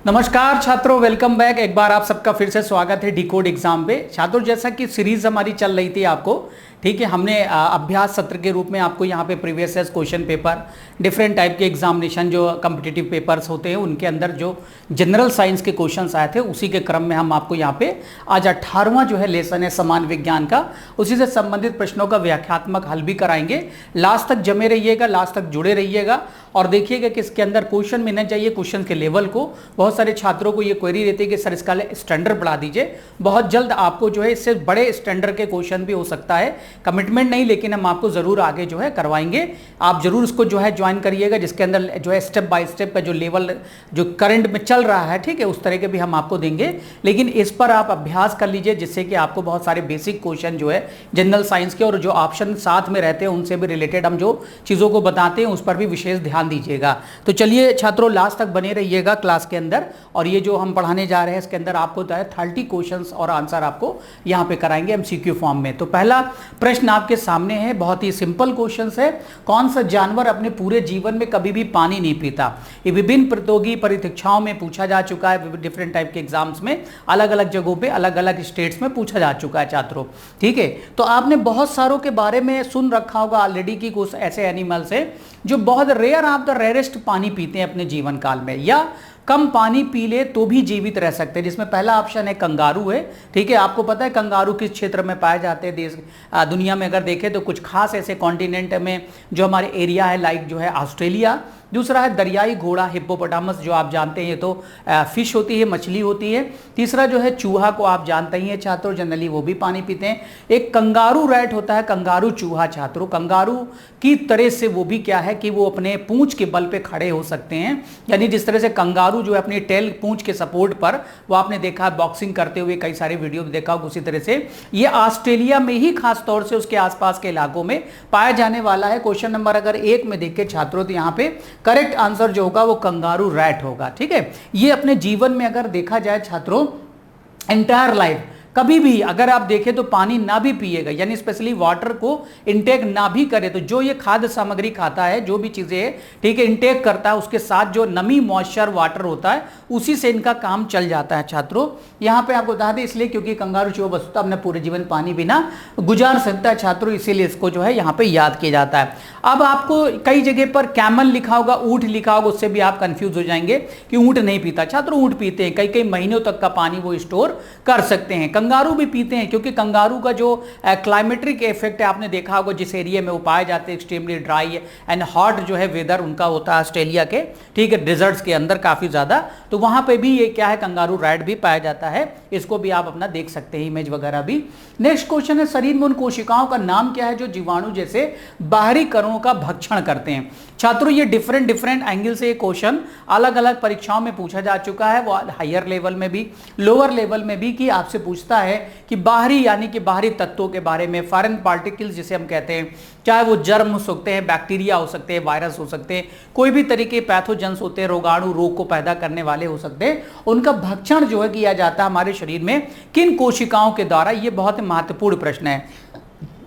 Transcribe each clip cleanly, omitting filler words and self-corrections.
नमस्कार छात्रों, welcome back. एक बार आप सबका फिर से स्वागत है डिकोड एग्जाम पे। छात्रों, जैसा कि सीरीज हमारी चल रही थी आपको, ठीक है, हमने अभ्यास सत्र के रूप में आपको यहाँ पे previous year question paper, different type के एग्जामिनेशन जो कम्पिटिटिव पेपर्स होते हैं उनके अंदर जो जनरल साइंस के क्वेश्चंस आए थे उसी के क्रम में हम आपको यहाँ पे आज 18वां जो है लेसन है समान विज्ञान का, उसी से संबंधित प्रश्नों का व्याख्यात्मक हल भी कराएंगे। लास्ट तक जमे रहिएगा, लास्ट तक जुड़े रहिएगा और देखिएगा कि इसके अंदर क्वेश्चन मिलना चाहिए, क्वेश्चन के लेवल को। बहुत सारे छात्रों को ये क्वेरी रहती है कि सर इसका स्टैंडर्ड बढ़ा दीजिए। बहुत जल्द आपको जो है इससे बड़े स्टैंडर्ड के क्वेश्चन भी हो सकता है, कमिटमेंट नहीं, लेकिन हम आपको जरूर आगे जो है करवाएंगे। आप जरूर इसको जो है ज्वाइन करिएगा, जिसके अंदर जो है स्टेप बाय स्टेप का जो लेवल जो करंट में चल रहा है, ठीक है, उस तरह के भी हम आपको देंगे। लेकिन इस पर आप अभ्यास कर लीजिए, जिससे कि आपको बहुत सारे बेसिक क्वेश्चन जो है जनरल साइंस के और जो ऑप्शन साथ में रहते हैं उनसे भी रिलेटेड हम जो चीज़ों को बताते हैं उस पर भी विशेष ध्यान दीजिएगा। तो चलिए छात्रों, लास्ट तक बने रहिएगा क्लास के अंदर। और ये जो हम पढ़ाने जा रहे हैं इसके अंदर आपको 30 क्वेश्चंस और आंसर आपको यहाँ पे कराएंगे एमसीक्यू फॉर्म में। तो पहला प्रश्न आपके सामने है, बहुत ही सिंपल क्वेश्चन है। कौन सा जानवर अपने पूरे जीवन में कभी भी पानी नहीं पीता? ये विभिन्न प्रतियोगी परीक्षाओं में पूछा जा चुका है, डिफरेंट टाइप के एग्जाम्स में, अलग अलग जगहों पे, अलग अलग स्टेट्स में पूछा जा चुका है छात्रों, ठीक है। तो आपने बहुत सारों के बारे में सुन रखा होगा ऑलरेडी कि कुछ ऐसे एनिमल्स है जो बहुत रेयर ऑफ द रेयरेस्ट पानी पीते हैं अपने जीवन काल में, या कम पानी पी ले तो भी जीवित रह सकते हैं। जिसमें पहला ऑप्शन है कंगारू है, ठीक है। आपको पता है कंगारू किस क्षेत्र में पाए जाते हैं देश दुनिया में? अगर देखें तो कुछ खास ऐसे कॉन्टिनेंट में जो हमारे एरिया है, लाइक जो है ऑस्ट्रेलिया। दूसरा है दरियाई घोड़ा हिप्पोपोटामस, जो आप जानते हैं ये तो फिश होती है, मछली होती है। तीसरा जो है चूहा को आप जानते ही हैं छात्रों, जनरली वो भी पानी पीते हैं। एक कंगारू रैट होता है, कंगारू चूहा छात्रों, कंगारू की तरह से वो भी क्या है कि वो अपने पूंछ के बल पे खड़े हो सकते हैं। यानी जिस तरह से कंगारू जो है अपनी टेल पूंछ के सपोर्ट पर, वो आपने देखा बॉक्सिंग करते हुए कई सारे वीडियो देखा होगा, उसी तरह से ये ऑस्ट्रेलिया में ही खास तौर से उसके आसपास के इलाकों में पाया जाने वाला है। क्वेश्चन नंबर अगर 1 में देखे छात्रों तो यहाँ पे करेक्ट आंसर जो होगा वो कंगारू रैट होगा, ठीक है। ये अपने जीवन में अगर देखा जाए छात्रों, एंटायर लाइफ कभी भी अगर आप देखें तो पानी ना भी पिएगा, यानी स्पेशली वाटर को इनटेक ना भी करे, तो जो ये खाद्य सामग्री खाता है, जो भी चीजें, ठीक है, इनटेक करता है, उसके साथ जो नमी मॉइस्चर वाटर होता है उसी से इनका काम चल जाता है छात्रों। यहाँ पे आपको बता दें इसलिए क्योंकि कंगारू चूहा वस्तुतः अपने पूरे जीवन पानी बिना गुजार सकता है छात्रों, इसीलिए इसको जो है यहाँ पे याद किया जाता है। अब आपको कई जगह पर कैमल लिखा होगा, ऊँट लिखा होगा, उससे भी आप कंफ्यूज हो जाएंगे कि ऊँट नहीं पीता। छात्रों ऊँट पीते हैं, कई कई महीनों तक का पानी वो स्टोर कर सकते हैं। कंगारू भी पीते हैं, क्योंकि कंगारू का जो क्लाइमेट्रिक इफेक्ट है, आपने देखा होगा जिस एरिया में वो पाए जाते हैं, एक्सट्रीमली ड्राई एंड हॉट जो है वेदर उनका होता है ऑस्ट्रेलिया के, ठीक है, डिजर्ट्स के अंदर काफी ज्यादा, तो वहां पे भी ये क्या है कंगारू रैट भी पाया जाता है। इसको भी आप अपना देख सकते हैं, इमेज वगैरह भी। नेक्स्ट क्वेश्चन है, शरीर में उन कोशिकाओं का नाम क्या है जो जीवाणु जैसे बाहरी कणों का भक्षण करते हैं? छात्रों, ये डिफरेंट एंगल से ये क्वेश्चन अलग अलग परीक्षाओं में पूछा जा चुका है, वो हायर लेवल में भी, लोअर लेवल में भी, कि आपसे पूछता है कि बाहरी यानी कि बाहरी तत्वों के बारे में, फॉरेन पार्टिकल्स जिसे हम कहते हैं, चाहे वो जर्म हो सकते हैं, बैक्टीरिया हो सकते हैं, वायरस हो सकते हैं, कोई भी तरीके पैथोजेंस होते हैं, रोगाणु रोग को पैदा करने वाले हो सकते हैं, उनका भक्षण जो है किया जाता है हमारे शरीर में किन कोशिकाओं के द्वारा? ये बहुत महत्वपूर्ण प्रश्न है।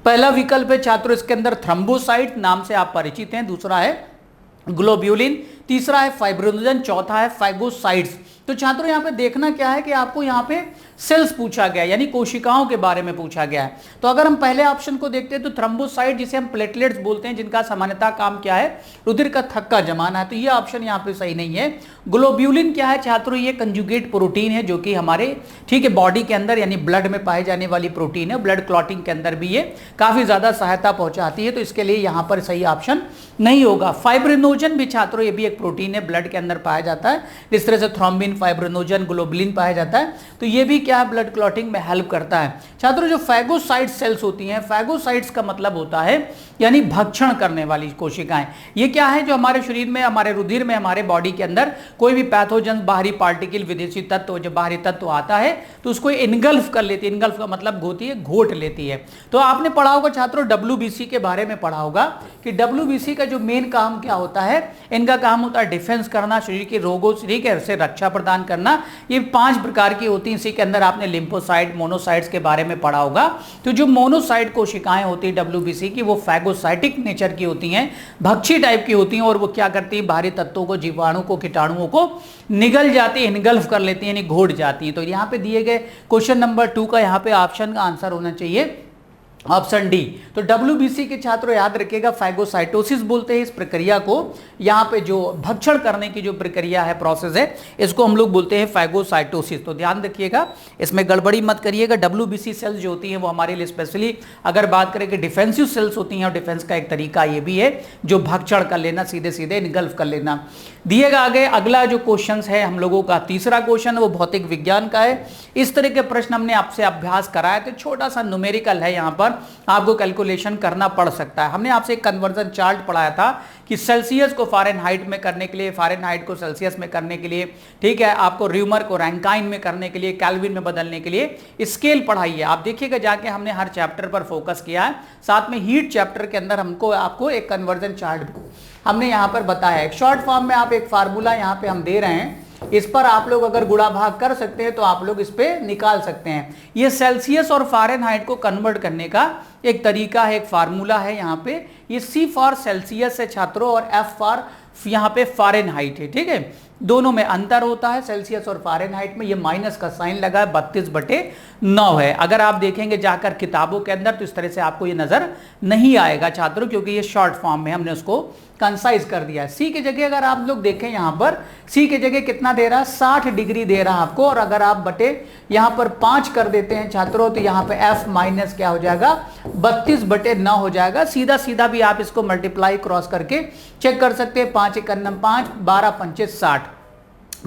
पहला विकल्प है छात्रों इसके अंदर थ्रोम्बोसाइट, नाम से आप परिचित हैं। दूसरा है ग्लोब्यूलिन, तीसरा है फाइब्रिनोजन, चौथा है फाइगोसाइट्स। तो छात्रों यहाँ पे देखना क्या है कि आपको यहाँ पे सेल्स पूछा गया, यानी कोशिकाओं के बारे में पूछा गया है। तो अगर हम पहले ऑप्शन को देखते हैं तो थ्रोम्बोसाइट, जिसे हम प्लेटलेट्स बोलते हैं, जिनका सामान्यतः काम क्या है? रुधिर का थक्का जमाना है, तो ये ऑप्शन यहाँ पे सही नहीं है। ग्लोब्यूलिन क्या है छात्रों? ये कंजुगेट प्रोटीन है जो कि हमारे, ठीक है, बॉडी के अंदर यानी ब्लड में पाए जाने वाली प्रोटीन है। ब्लड क्लॉटिंग के अंदर भी ये काफी ज्यादा सहायता पहुंचाती है, तो इसके लिए यहाँ पर सही ऑप्शन नहीं होगा। फाइब्रिनोजन भी छात्रों ये भी एक प्रोटीन है, ब्लड के अंदर पाया जाता है, जिस तरह से थ्रोम्बिन, फाइब्रिनोजन, ग्लोबुलिन पाया जाता है, तो ये भी क्या है ब्लड क्लॉटिंग में हेल्प करता है। छात्रों, जो फैगोसाइट सेल्स होती हैं, फैगोसाइट्स का मतलब होता है यानी भक्षण करने वाली कोशिकाएं। ये क्या है? जो हमारे शरीर में, हमारे रुधिर में, हमारे बॉडी के अंदर कोई भी पैथोजन, बाहरी पार्टिकल, विदेशी तत्व, जो बाहरी तत्व आता है तो उसको इनगल्फ कर लेती है। इनगल्फ का मतलब होती है घोट लेती है। तो आपने पढ़ा होगा छात्रों WBC के बारे में पढ़ा होगा कि WBC का जो मेन काम क्या होता है, इनका काम होता है डिफेंस करना, शरीर के रोगों से रक्षा प्रदान करना। ये 5 प्रकार की होती हैं। इसी के अंदर आपने लिम्फोसाइट, मोनोसाइट्स के बारे में पढ़ा होगा। तो जो मोनोसाइट कोशिकाएं होती है WBC की, वो फैगोसाइटिक नेचर की होती हैं, भक्षी टाइप की होती हैं, और वो क्या करती है, बाहरी तत्वों को, जीवाणु को, कीटाणुओं को निगल जाती है, इनगल्फ कर लेती है, यानी घोट जाती है। तो यहाँ पे दिए गए क्वेश्चन नंबर 2 का यहाँ पे ऑप्शन का आंसर होना चाहिए ऑप्शन डी। तो WBC के छात्रों याद रखिएगा, फैगोसाइटोसिस बोलते हैं इस प्रक्रिया को। यहाँ पे जो भक्षण करने की जो प्रक्रिया है, प्रोसेस है, इसको हम लोग बोलते हैं फैगोसाइटोसिस। तो ध्यान रखिएगा, इसमें गड़बड़ी मत करिएगा। WBC सेल्स जो होती हैं वो हमारे लिए स्पेशली अगर बात करें कि डिफेंसिव सेल्स होती हैं, और डिफेंस का एक तरीका ये भी है जो भक्षण कर लेना, सीधे सीधे इनगल्फ कर लेना। दिएगा आगे अगला जो क्वेश्चन है हम लोगों का तीसरा क्वेश्चन, वो भौतिक विज्ञान का है। इस तरह के प्रश्न हमने आपसे अभ्यास कराया, तो छोटा सा न्यूमेरिकल है, यहाँ पर आपको कैलकुलेशन करना पड़ सकता है। हमने आपसे एक कन्वर्जन चार्ट पढ़ाया था कि सेल्सियस को फ़ारेनहाइट में करने के लिए, फ़ारेनहाइट को सेल्सियस में करने के लिए, ठीक है, आपको र्यूमर को रैंकाइन में करने के लिए, केल्विन में बदलने के लिए स्केल पढ़ाई है। आप देखिएगा जाके, हमने हर चैप्टर पर फोकस किया है। साथ में हीट चैप्टर के अंदर हमको आपको एक कन्वर्जन चार्ट हमने यहाँ पर बताया है। शॉर्ट फॉर्म में आप एक फार्मूला यहाँ पे हम दे रहे हैं, इस पर आप लोग अगर गुणा भाग कर सकते हैं तो आप लोग इस पे निकाल सकते हैं। ये सेल्सियस और फ़ारेनहाइट को कन्वर्ट करने का एक तरीका है, एक फार्मूला है। यहाँ पे ये C फॉर सेल्सियस है छात्रों, और F फॉर यहाँ पे फ़ारेनहाइट है, ठीक है। दोनों में अंतर होता है, सेल्सियस और फ़ारेनहाइट में। ये माइनस का साइन लगा है, 32/9 है। अगर आप देखेंगे जाकर किताबों के अंदर तो इस तरह से आपको ये नजर नहीं आएगा छात्रों, क्योंकि ये शॉर्ट फॉर्म में हमने उसको कंसाइज कर दिया है। सी की जगह अगर आप लोग देखें, यहाँ पर सी की जगह कितना दे रहा है, 60 डिग्री दे रहा है आपको, और अगर आप बटे यहाँ पर 5 कर देते हैं छात्रों, तो यहाँ पे F माइनस क्या हो जाएगा, 32/9 हो जाएगा। सीधा सीधा भी आप इसको मल्टीप्लाई क्रॉस करके चेक कर सकते हैं। 5 × 5, 12 × 5 60,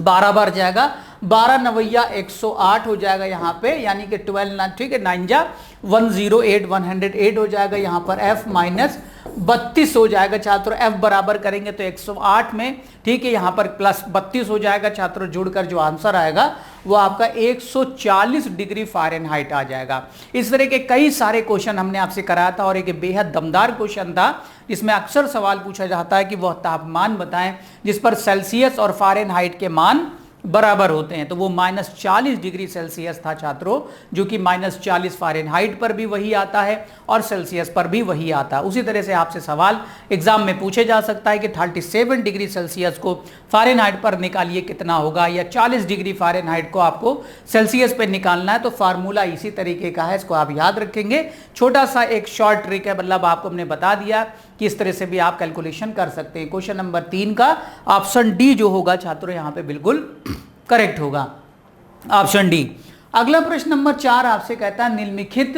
12 बार जाएगा, 12 9 108 हो जाएगा यहाँ पे, यानी कि 12 ठीक है, 9 जा 108, 108 हो जाएगा। यहाँ पर F माइनस 32 हो जाएगा छात्रों। F बराबर करेंगे तो 108 में, ठीक है, यहाँ पर प्लस 32 हो जाएगा छात्रों। जुड़कर जो आंसर आएगा वो आपका 140 डिग्री फ़ारेनहाइट आ जाएगा। इस तरह के कई सारे क्वेश्चन हमने आपसे कराया था, और एक बेहद दमदार क्वेश्चन था जिसमें अक्सर सवाल पूछा जाता है कि वह तापमान बताएं जिस पर सेल्सियस और फ़ारेनहाइट के मान बराबर होते हैं। तो वो -40 डिग्री सेल्सियस था छात्रों, जो कि -40 फ़ारेनहाइट पर भी वही आता है और सेल्सियस पर भी वही आता है। उसी तरह से आपसे सवाल एग्जाम में पूछे जा सकता है कि 37 डिग्री सेल्सियस को फ़ारेनहाइट पर निकालिए कितना होगा, या 40 डिग्री फ़ारेनहाइट को आपको सेल्सियस पर निकालना है। तो फार्मूला इसी तरीके का है, इसको आप याद रखेंगे। छोटा सा एक शॉर्ट ट्रिक है, मतलब आपको हमने बता दिया कि इस तरह से भी आप कैलकुलेशन कर सकते हैं। क्वेश्चन नंबर 3 का ऑप्शन डी जो होगा छात्रों यहाँ पे बिल्कुल करेक्ट होगा, ऑप्शन डी। अगला प्रश्न नंबर 4 आपसे कहता है निम्नलिखित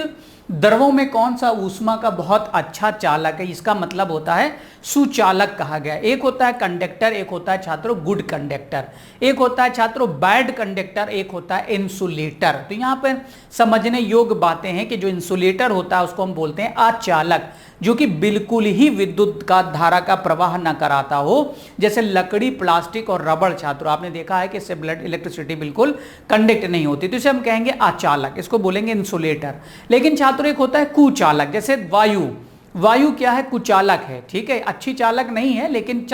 द्रवों में कौन सा ऊष्मा का बहुत अच्छा चालक है। इसका मतलब होता है सुचालक कहा गया। एक होता है कंडक्टर, एक होता है छात्रों गुड कंडक्टर, एक होता है छात्रों बैड कंडक्टर, एक होता है इंसुलेटर। तो यहाँ पर समझने योग्य बातें हैं कि जो इंसुलेटर होता है उसको हम बोलते हैं अचालक, जो कि बिल्कुल ही विद्युत का धारा का प्रवाह न कराता हो, जैसे लकड़ी, प्लास्टिक और रबड़। छात्रों आपने देखा है कि इससे ब्लड इलेक्ट्रिसिटी बिल्कुल कंडक्ट नहीं होती, तो इसे हम कहेंगे अचालक, इसको बोलेंगे इंसुलेटर। लेकिन छात्रों एक होता है कुचालक, जैसे वायु। वायु क्या है, कुचालक है, ठीक है, अच्छी चालक नहीं है लेकिन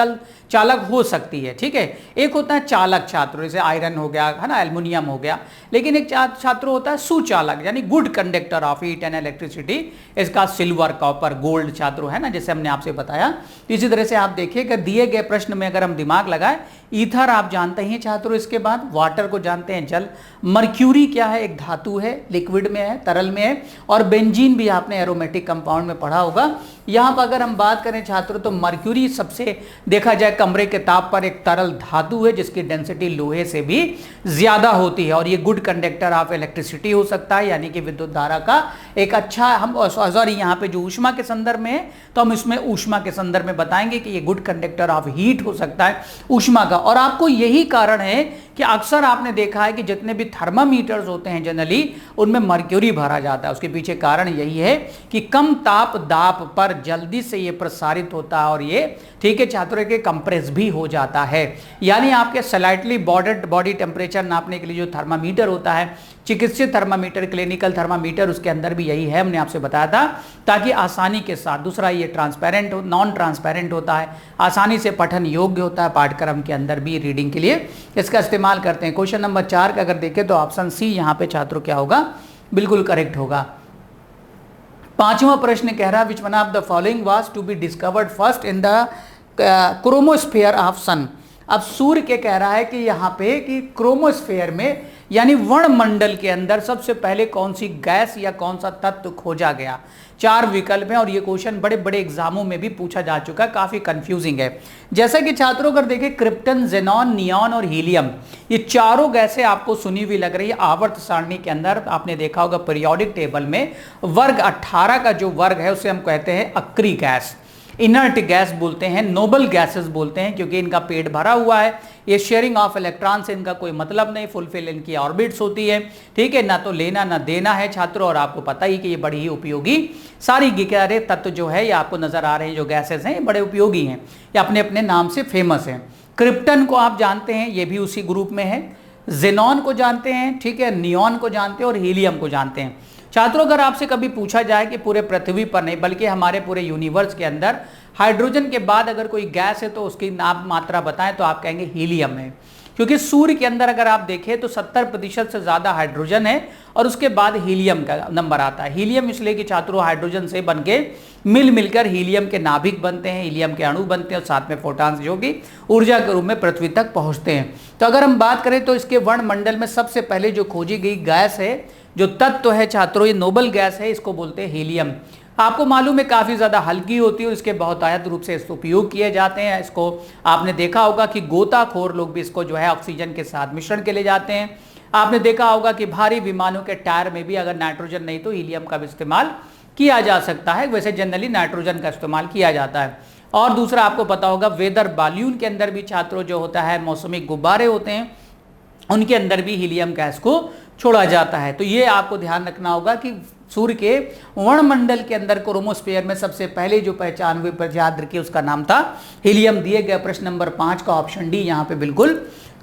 चालक हो सकती है, ठीक है। एक होता है चालक छात्रों, जैसे आयरन हो गया, है ना, एल्युमिनियम हो गया। लेकिन एक छात्रों होता है सुचालक, यानी good conductor of heat and electricity. इसका सिल्वर, कॉपर, गोल्ड छात्रों है ना, जैसे हमने आपसे बताया। इसी तरह से आप देखिए कि दिए गए प्रश्न में अगर हम दिमाग लगाए, ईथर आप जानते हैं छात्रों, इसके बाद वाटर को जानते हैं, जल। मर्क्यूरी क्या है, एक धातु है, लिक्विड में है, तरल में है। और बेंजीन भी आपने एरोमेटिक कंपाउंड में पढ़ा होगा। यहाँ पर अगर हम बात करें छात्रों तो मर्क्यूरी सबसे देखा जाए कमरे के ताप पर एक तरल धातु है जिसकी डेंसिटी लोहे से भी ज्यादा होती है, और ये गुड कंडक्टर ऑफ इलेक्ट्रिसिटी हो सकता है, यानी कि विद्युत धारा का एक अच्छा, हम सॉरी यहाँ पे जो ऊष्मा के संदर्भ में है तो हम इसमें ऊष्मा के संदर्भ में बताएंगे कि ये गुड कंडक्टर ऑफ हीट हो सकता है, ऊष्मा का। और आपको यही कारण है कि अक्सर आपने देखा है कि जितने भी थर्मामीटर्स होते हैं जनरली उनमें मर्क्यूरी भरा जाता है। उसके पीछे कारण यही है कि कम ताप दाब पर जल्दी से ये प्रसारित होता है, और ये ठीक है छात्रों के कंप्रेस भी हो जाता है। यानी आपके स्लाइटली बॉडी टेम्परेचर नापने के लिए जो थर्मामीटर होता है चिकित्सीय थर्मामीटर, क्लिनिकल थर्मामीटर, उसके अंदर भी यही है, हमने आपसे बताया था, ताकि आसानी के साथ। दूसरा ये ट्रांसपेरेंट नॉन ट्रांसपेरेंट होता है, आसानी से पठन योग्य होता है, पाठ्यक्रम के अंदर भी रीडिंग के लिए इसका इस्तेमाल करते हैं। क्वेश्चन नंबर 4 का अगर देखें तो ऑप्शन सी यहाँ पे छात्रों क्या होगा, बिल्कुल करेक्ट होगा। 5वां प्रश्न कह रहा है which one of the following was to be discovered first in the chromosphere of sun. अब सूर्य के कह रहा है कि यहाँ पे कि क्रोमोस्फीयर में यानी वर्णमंडल के अंदर सबसे पहले कौन सी गैस या कौन सा तत्व खोजा गया। 4 विकल्प हैं और ये क्वेश्चन बड़े बड़े एग्जामों में भी पूछा जा चुका है, काफी कंफ्यूजिंग है। जैसा कि छात्रों अगर देखें क्रिप्टन, जेनॉन, नियॉन और हीलियम, ये चारों गैसें आपको सुनी हुई लग रही है। आवर्त सारणी के अंदर आपने देखा होगा पीरियोडिक टेबल में वर्ग 18 का जो वर्ग है उसे हम कहते हैं अक्री गैस, इनर्ट गैस बोलते हैं, नोबल गैसेस बोलते हैं, क्योंकि इनका पेट भरा हुआ है। ये शेयरिंग ऑफ इलेक्ट्रॉन से इनका कोई मतलब नहीं, फुलफिल इनकी ऑर्बिट्स होती है, ठीक है, ना तो लेना ना देना है छात्रों। और आपको पता ही कि ये बड़ी ही उपयोगी सारी गिकारे तत्व जो है ये आपको नजर आ रहे हैं, जो गैसेस हैं ये बड़े उपयोगी हैं, ये अपने अपने नाम से फेमस हैं। क्रिप्टन को आप जानते हैं, ये भी उसी ग्रुप में है। जेनॉन को जानते हैं, ठीक है, नियॉन को जानते हैं और हीलियम को जानते हैं। छात्रों अगर आपसे कभी पूछा जाए कि पूरे पृथ्वी पर नहीं बल्कि हमारे पूरे यूनिवर्स के अंदर हाइड्रोजन के बाद अगर कोई गैस है तो उसकी नाम मात्रा बताएं, तो आप कहेंगे हीलियम है, क्योंकि सूर्य के अंदर अगर आप देखें तो 70% से ज्यादा हाइड्रोजन है और उसके बाद हीलियम का नंबर आता है। हीलियम इसलिए कि छात्रों हाइड्रोजन से बनके मिलकर हीलियम के नाभिक बनते हैं, हीलियम के अणु बनते हैं और साथ में फोटॉन्स जो कि ऊर्जा के रूप में पृथ्वी तक पहुंचते हैं। तो अगर हम बात करें तो इसके वर्णमंडल में सबसे पहले जो खोजी गई गैस है, जो तत्व है छात्रों, ये नोबल गैस है, इसको बोलते हैं हीलियम। आपको मालूम है काफ़ी ज़्यादा हल्की होती है और इसके बहुतायत रूप से इसको उपयोग किए जाते हैं। इसको आपने देखा होगा कि गोताखोर लोग भी इसको जो है ऑक्सीजन के साथ मिश्रण के ले जाते हैं। आपने देखा होगा कि भारी विमानों के टायर में भी अगर नाइट्रोजन नहीं तो हीलियम का भी इस्तेमाल किया जा सकता है। वैसे जनरली नाइट्रोजन का इस्तेमाल किया जाता है। और दूसरा आपको पता होगा वेदर बाल्यून के अंदर भी छात्रों जो होता है मौसमी गुब्बारे होते हैं, उनके अंदर भी हीलियम गैस को छोड़ा जाता है। तो ये आपको ध्यान रखना होगा कि सूर्य के वर्णमंडल के अंदर क्रोमोस्फीयर में सबसे पहले जो पहचान हुई याद रखिए उसका नाम था हीलियम। दिए गए प्रश्न नंबर 5 का ऑप्शन डी यहाँ पे बिल्कुल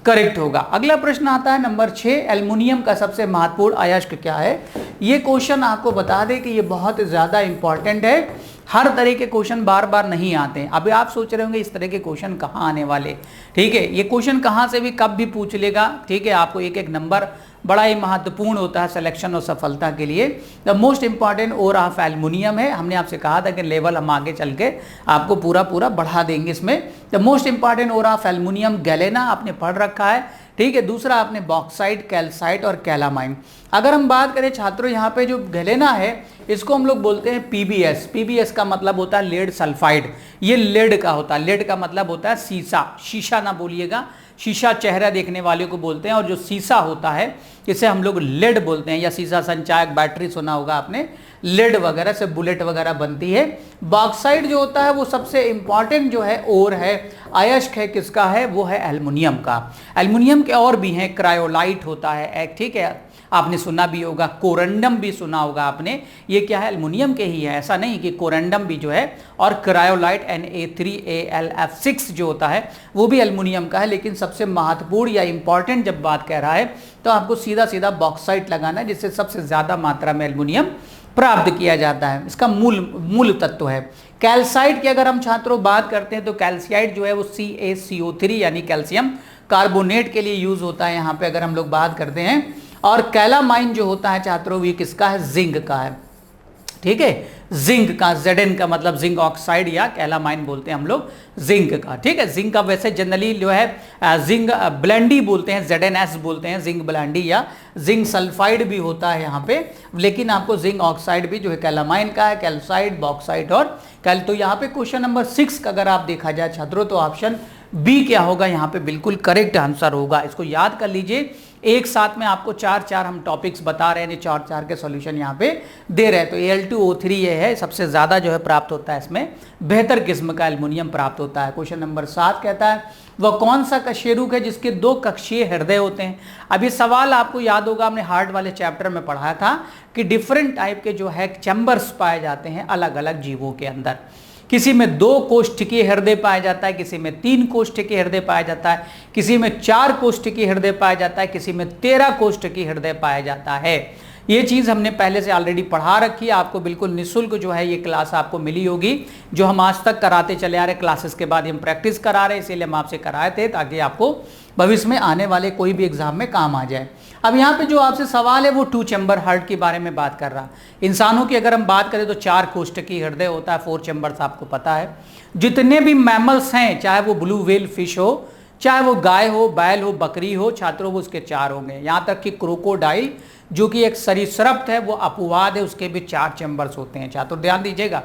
करेक्ट होगा। अगला प्रश्न आता है नंबर 6, एल्युमिनियम का सबसे महत्वपूर्ण अयस्क क्या है। ये क्वेश्चन आपको बता दें कि ये बहुत ज्यादा इंपॉर्टेंट है, हर तरह के क्वेश्चन बार बार नहीं आते हैं। अभी आप सोच रहे होंगे इस तरह के क्वेश्चन कहाँ आने वाले, ठीक है, ये क्वेश्चन कहाँ से भी कब भी पूछ लेगा, ठीक है। आपको एक एक नंबर बड़ा ही महत्वपूर्ण होता है सिलेक्शन और सफलता के लिए। The most important ore of aluminium है, हमने आपसे कहा था कि लेवल हम आगे चल के आपको पूरा बढ़ा देंगे इसमें। The most important ore of aluminium galena आपने पढ़ रखा है, ठीक है। दूसरा आपने बॉक्साइट, कैल्साइट और कैलामाइन। अगर हम बात करें छात्रों यहाँ पे जो गैलेना है इसको हम लोग बोलते हैं पीबीएस। पीबीएस का मतलब होता है लेड सल्फाइड, ये लेड का होता है, लेड का मतलब होता है शीशा, शीशा ना बोलिएगा, शीशा चेहरा देखने वाले को बोलते हैं। और जो शीशा होता है इसे हम लोग लेड बोलते हैं, या शीशा संचायक बैटरी सुना होगा आपने, लेड वगैरह से बुलेट वगैरह बनती है। बॉक्साइट जो होता है वो सबसे इंपॉर्टेंट जो है ओर है, अयस्क है, किसका है, वो है एल्युमिनियम का। एल्युमिनियम के और भी हैं, क्रायोलाइट होता है, ठीक है, आपने सुना भी होगा, कोरंडम भी सुना होगा आपने, ये क्या है, एल्युमिनियम के ही है, ऐसा नहीं कि कोरंडम भी जो है, और क्रायोलाइट Na3AlF6 जो होता है वो भी एल्युमिनियम का है। लेकिन सबसे महत्वपूर्ण या इंपॉर्टेंट जब बात कह रहा है तो आपको सीधा सीधा बॉक्साइट लगाना है, जिससे सबसे ज्यादा मात्रा में एल्युमिनियम प्राप्त किया जाता है, इसका मूल तत्व है। कैल्साइट की अगर हम छात्रों बात करते हैं तो कैल्साइट जो है वो CaCO3 यानी कैल्शियम कार्बोनेट के लिए यूज होता है यहाँ पे अगर हम लोग बात करते हैं। और कैलामाइन जो होता है छात्रों ये किसका है, जिंक का है, ठीक है, जिंक का, Zn का मतलब जिंक ऑक्साइड या कैलामाइन बोलते हैं हम लोग जिंक का, ठीक है। जिंक का वैसे जनरली जो है जिंक ब्लेंडी बोलते हैं, ZnS बोलते हैं, जिंक ब्लेंडी, या जिंक सल्फाइड भी होता है यहाँ पे, लेकिन आपको जिंक ऑक्साइड भी जो है कैलामाइन का है, कैल्साइड, बॉक्साइट और कैल। तो यहाँ पे क्वेश्चन नंबर 6 का अगर आप देखा जाए छात्रों तो ऑप्शन बी क्या होगा, यहाँ पे बिल्कुल करेक्ट आंसर होगा। इसको याद कर लीजिए, एक साथ में आपको 4 हम टॉपिक्स बता रहे हैं, 4 के सॉल्यूशन यहाँ पे दे रहे हैं। तो Al2O3 ये है, सबसे ज्यादा जो है प्राप्त होता है, इसमें बेहतर किस्म का एल्युमिनियम प्राप्त होता है। क्वेश्चन नंबर 7 कहता है वह कौन सा कशेरुक है जिसके 2 कक्षीय हृदय होते हैं। अब ये सवाल आपको याद होगा, हमने हार्ट वाले चैप्टर में पढ़ाया था कि डिफरेंट टाइप के जो है चैम्बर्स पाए जाते हैं अलग अलग जीवों के अंदर, किसी में 2 कोष्ठकीय हृदय पाया जाता है, किसी में 3 कोष्ठकीय हृदय पाया जाता है, किसी में 4 कोष्ठकीय हृदय पाया जाता है, किसी में 13 कोष्ठकीय हृदय पाया जाता है। ये चीज़ हमने पहले से ऑलरेडी पढ़ा रखी है, आपको बिल्कुल निःशुल्क जो है ये क्लास आपको मिली होगी, जो हम आज तक कराते चले आ रहे, क्लासेस के बाद हम प्रैक्टिस करा रहे हैं, इसीलिए हम आपसे कराए थे ताकि आपको भविष्य में आने वाले कोई भी एग्जाम में काम आ जाए। अब यहाँ पे जो आपसे सवाल है वो 2 चैम्बर हार्ट के बारे में बात कर रहा। इंसानों की अगर हम बात करें तो 4 कोष्ठकीय हृदय होता है, 4 चैम्बर्स आपको पता है। जितने भी मैमल्स हैं, चाहे वो ब्लू व्हेल फिश हो, चाहे वो गाय हो, बैल हो, बकरी हो, छात्रों वो उसके 4 होंगे। यहाँ तक कि क्रोकोडाइल जो कि एक सरीसृप है, वो अपवाद है, उसके भी 4 चैम्बर्स होते हैं। छात्रों ध्यान दीजिएगा,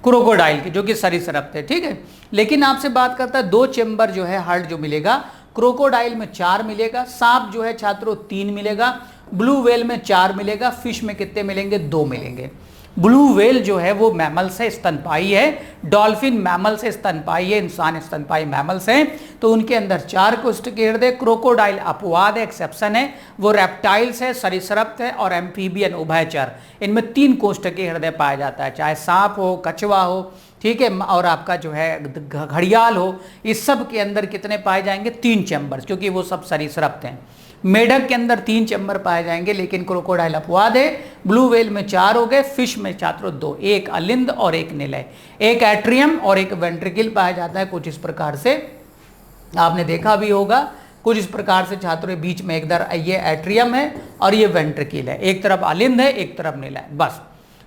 क्रोकोडाइल के जो कि सरीसृप है, ठीक है। लेकिन आपसे बात करता है 2 चैम्बर जो है हार्ट जो मिलेगा, क्रोकोडाइल में 4 मिलेगा, सांप जो है छात्रों 3 मिलेगा, ब्लू व्हेल में 4 मिलेगा, फिश में कितने मिलेंगे? 2 मिलेंगे। ब्लू व्हेल जो है वो मैमल्स है, स्तनपायी है, डॉल्फिन मैमल्स है, स्तनपायी है, इंसान स्तनपायी मैमल्स हैं, तो उनके अंदर 4 कोष्ठकीय हृदय। क्रोकोडाइल अपवाद है, एक्सेप्शन है, वो रेप्टाइल्स है, सरीसृप है और एम्फीबियन उभयचर, इनमें 3 कोष्ठकीय हृदय पाया जाता है, चाहे सांप हो, कछुआ हो, ठीक है, और आपका जो है घड़ियाल हो, इस सब के अंदर कितने पाए जाएंगे? 3 चैम्बर्स, क्योंकि वो सब सरीसृप हैं। मेढक के अंदर 3 चैम्बर पाए जाएंगे, लेकिन क्रोकोडाइल अपवाद है। ब्लू व्हेल में 4 हो गए, फिश में छात्रों 2, एक अलिंद और एक निलय, एक एट्रियम और एक वेंट्रिकल पाया जाता है। कुछ इस प्रकार से आपने देखा भी होगा, कुछ इस प्रकार से छात्रों बीच में इधर ये एट्रियम है और ये वेंट्रिकल है, एक तरफ अलिंद है, एक तरफ निलय। बस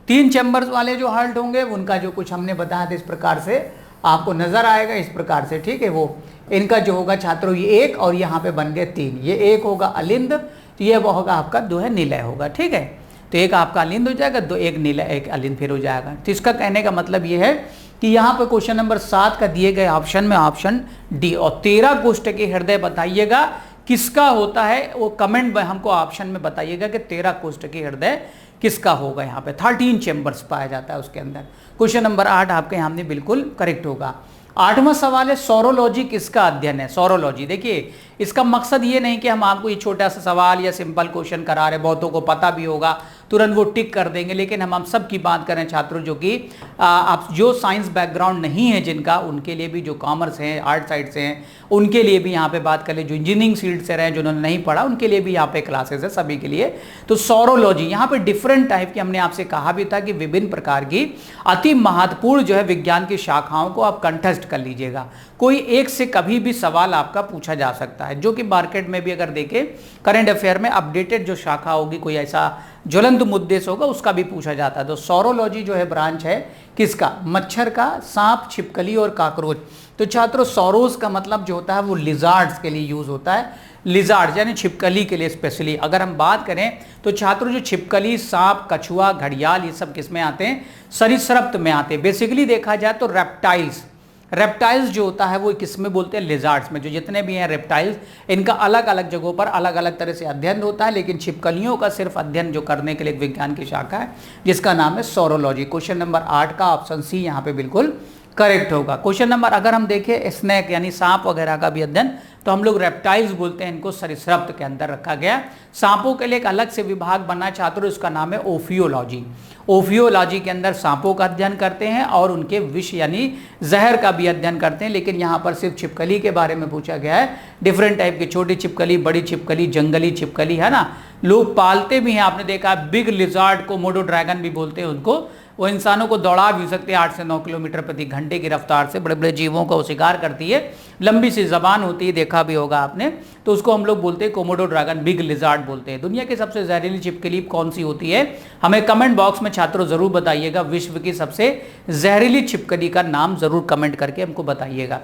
3 चैम्बर्स वाले जो हार्ट होंगे उनका जो कुछ हमने बताया था इस प्रकार से आपको नजर आएगा, इस प्रकार से, ठीक है। वो इनका जो होगा छात्रों ये 1 और यहाँ पे बन गए 3, ये 1 होगा अलिंद, तो ये वो होगा आपका 2 है निलय होगा, ठीक है। तो एक आपका अलिंद हो जाएगा, 2 एक निलय, एक अलिंद फिर हो जाएगा। तो इसका कहने का मतलब ये है कि यहाँ पे क्वेश्चन नंबर 7 का दिए गए ऑप्शन में ऑप्शन डी, और 13 कोष्ठकीय हृदय बताइएगा किसका होता है, वो कमेंट में हमको ऑप्शन में बताइएगा कि 13 कोष्ठकीय हृदय किसका होगा। यहाँ पे 13 चैम्बर्स पाया जाता है उसके अंदर। क्वेश्चन नंबर 8 आपके सामने बिल्कुल करेक्ट होगा। 8वां सवाल है सौरोलॉजी किसका अध्ययन है? सौरोलॉजी, देखिए इसका मकसद ये नहीं कि हम आपको ये छोटा सा सवाल या सिंपल क्वेश्चन करा रहे, बहुतों को पता भी होगा, तुरंत वो टिक कर देंगे, लेकिन हम सब की बात करें छात्रों जो कि आप जो साइंस बैकग्राउंड नहीं है जिनका, उनके लिए भी, जो कॉमर्स हैं, आर्ट साइड से हैं, उनके लिए भी यहाँ पे बात कर ले, जो इंजीनियरिंग फील्ड से रहे, जिन्होंने नहीं पढ़ा, उनके लिए भी यहाँ पे क्लासेस है, सभी के लिए। तो सौरोलॉजी यहाँ पे डिफरेंट टाइप की, हमने आपसे कहा भी था कि विभिन्न प्रकार की अति महत्वपूर्ण जो है विज्ञान की शाखाओं को आप कंठस्थ कर लीजिएगा। कोई एक से कभी भी सवाल आपका पूछा जा सकता है, जो कि मार्केट में भी अगर देखें करंट अफेयर में अपडेटेड जो शाखा होगी, कोई ऐसा ज्वलंत मुद्दे से होगा, उसका भी पूछा जाता है। तो सौरोलॉजी जो है ब्रांच है किसका? मच्छर का, सांप, छिपकली और काकरोच। तो छात्रों सौरोज का मतलब जो होता है वो लिजार्ड्स के लिए यूज होता है, लिजार्ड यानी छिपकली के लिए स्पेशली। अगर हम बात करें तो छात्रों जो छिपकली, सांप, कछुआ, घड़ियाल, ये सब किस में आते हैं? सरीसृप में आते हैं। बेसिकली देखा जाए तो रेप्टाइल्स, रेप्टाइल्स जो होता है वो किस में बोलते हैं? लिजार्ड्स में। जो जितने भी हैं रेप्टाइल्स, इनका अलग अलग जगहों पर अलग अलग तरह से अध्ययन होता है, लेकिन छिपकलियों का सिर्फ अध्ययन जो करने के लिए एक विज्ञान की शाखा है जिसका नाम है सौरोलॉजी। क्वेश्चन नंबर 8 का ऑप्शन सी यहाँ पे बिल्कुल करेक्ट होगा। क्वेश्चन नंबर, अगर हम देखें स्नेक यानी सांप वगैरह का भी अध्ययन, तो हम लोग रेप्टाइल्स बोलते हैं, इनको सरीसृप के अंदर रखा गया। सांपों के लिए एक अलग से विभाग बना छात्रों, उसका नाम है ओफियोलॉजी। ओफियोलॉजी के अंदर सांपों का अध्ययन करते हैं और उनके विष यानी जहर का भी अध्ययन करते हैं, लेकिन यहाँ पर सिर्फ छिपकली के बारे में पूछा गया है। डिफरेंट टाइप की, छोटी छिपकली, बड़ी छिपकली, जंगली छिपकली, है ना, लोग पालते भी हैं। आपने देखा बिग लिजार्ड को मोडो ड्रैगन भी बोलते हैं उनको, वो इंसानों को दौड़ा भी सकते हैं 8 से 9 किलोमीटर प्रति घंटे की रफ्तार से, बड़े बड़े जीवों का वो शिकार करती है, लंबी सी जबान होती है, देखा भी होगा आपने, तो उसको हम लोग बोलते हैं कोमोडो ड्रैगन, बिग लिजार्ड बोलते हैं। दुनिया की सबसे जहरीली छिपकली कौन सी होती है? हमें कमेंट बॉक्स में छात्रों जरूर बताइएगा, विश्व की सबसे जहरीली छिपकली का नाम जरूर कमेंट करके हमको बताइएगा।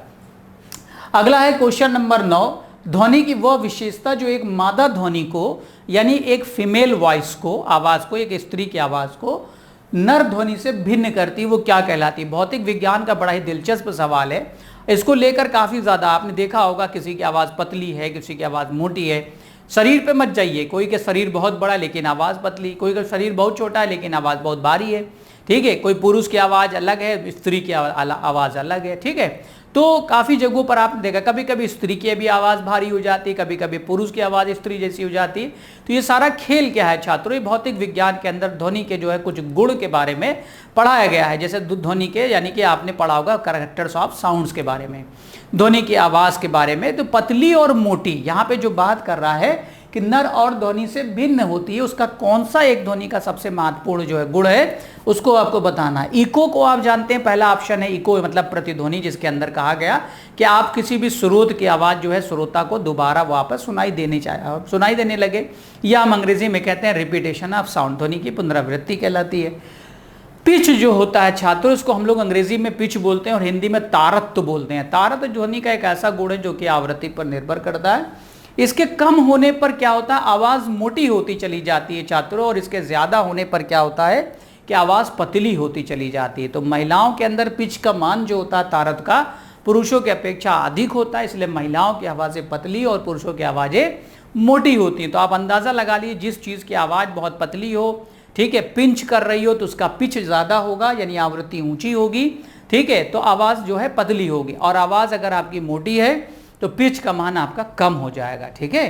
अगला है क्वेश्चन नंबर 9, ध्वनि की वह विशेषता जो एक मादा ध्वनि को यानी एक फीमेल वॉइस को, आवाज को, एक स्त्री की आवाज को नर ध्वनि से भिन्न करती, वो क्या कहलाती? भौतिक विज्ञान का बड़ा ही दिलचस्प सवाल है। इसको लेकर काफी ज्यादा आपने देखा होगा, किसी की आवाज पतली है, किसी की आवाज मोटी है। शरीर पे मत जाइए, कोई का शरीर बहुत बड़ा लेकिन आवाज पतली, कोई का शरीर बहुत छोटा है लेकिन आवाज बहुत भारी है, ठीक है, कोई पुरुष की आवाज़ अलग है, स्त्री की आवाज़ अलग है, ठीक है। तो काफ़ी जगहों पर आपने देखा कभी कभी स्त्री की भी आवाज़ भारी हो जाती है, कभी कभी पुरुष की आवाज़ स्त्री जैसी हो जाती है। तो ये सारा खेल क्या है छात्रों, ये भौतिक विज्ञान के अंदर ध्वनि के जो है कुछ गुण के बारे में पढ़ाया गया है। जैसे ध्वनि के यानी कि आपने पढ़ा होगा कैरेक्टर्स ऑफ साउंड्स के बारे में, ध्वनि की आवाज़ के बारे में। तो पतली और मोटी, यहाँ पे जो बात कर रहा है कि नर और ध्वनि से भिन्न होती है, उसका कौन सा एक ध्वनि का सबसे महत्वपूर्ण जो है गुण है उसको आपको बताना है। इको को आप जानते हैं, पहला ऑप्शन है इको, मतलब प्रतिध्वनि, जिसके अंदर कहा गया कि आप किसी भी स्रोत की आवाज़ जो है श्रोता को दोबारा वापस सुनाई देने लगे, या हम अंग्रेजी में कहते हैं रिपीटेशन ऑफ साउंड, ध्वनि की पुनरावृत्ति कहलाती है। पिच जो होता है छात्रों, इसको हम लोग अंग्रेजी में पिच बोलते हैं और हिंदी में तारत्व बोलते हैं। तारत्व ध्वनि का एक ऐसा गुण है जो कि आवृत्ति पर निर्भर करता है। इसके कम होने पर क्या होता है, आवाज़ मोटी होती चली जाती है छात्रों, और इसके ज़्यादा होने पर क्या होता है कि आवाज़ पतली होती चली जाती है। तो महिलाओं के अंदर पिच का मान जो होता है तारत्व का पुरुषों की अपेक्षा अधिक होता है, इसलिए महिलाओं की आवाज़ें पतली और पुरुषों की आवाज़ें मोटी होती हैं। तो आप अंदाज़ा लगा लीजिए, जिस चीज़ की आवाज़ बहुत पतली हो, ठीक है, पिंच कर रही हो, तो उसका पिच ज़्यादा होगा, यानी आवृत्ति ऊंची होगी, ठीक है, तो आवाज़ जो है पतली होगी। और आवाज़ अगर आपकी मोटी है तो पिच का मान आपका कम हो जाएगा, ठीक है।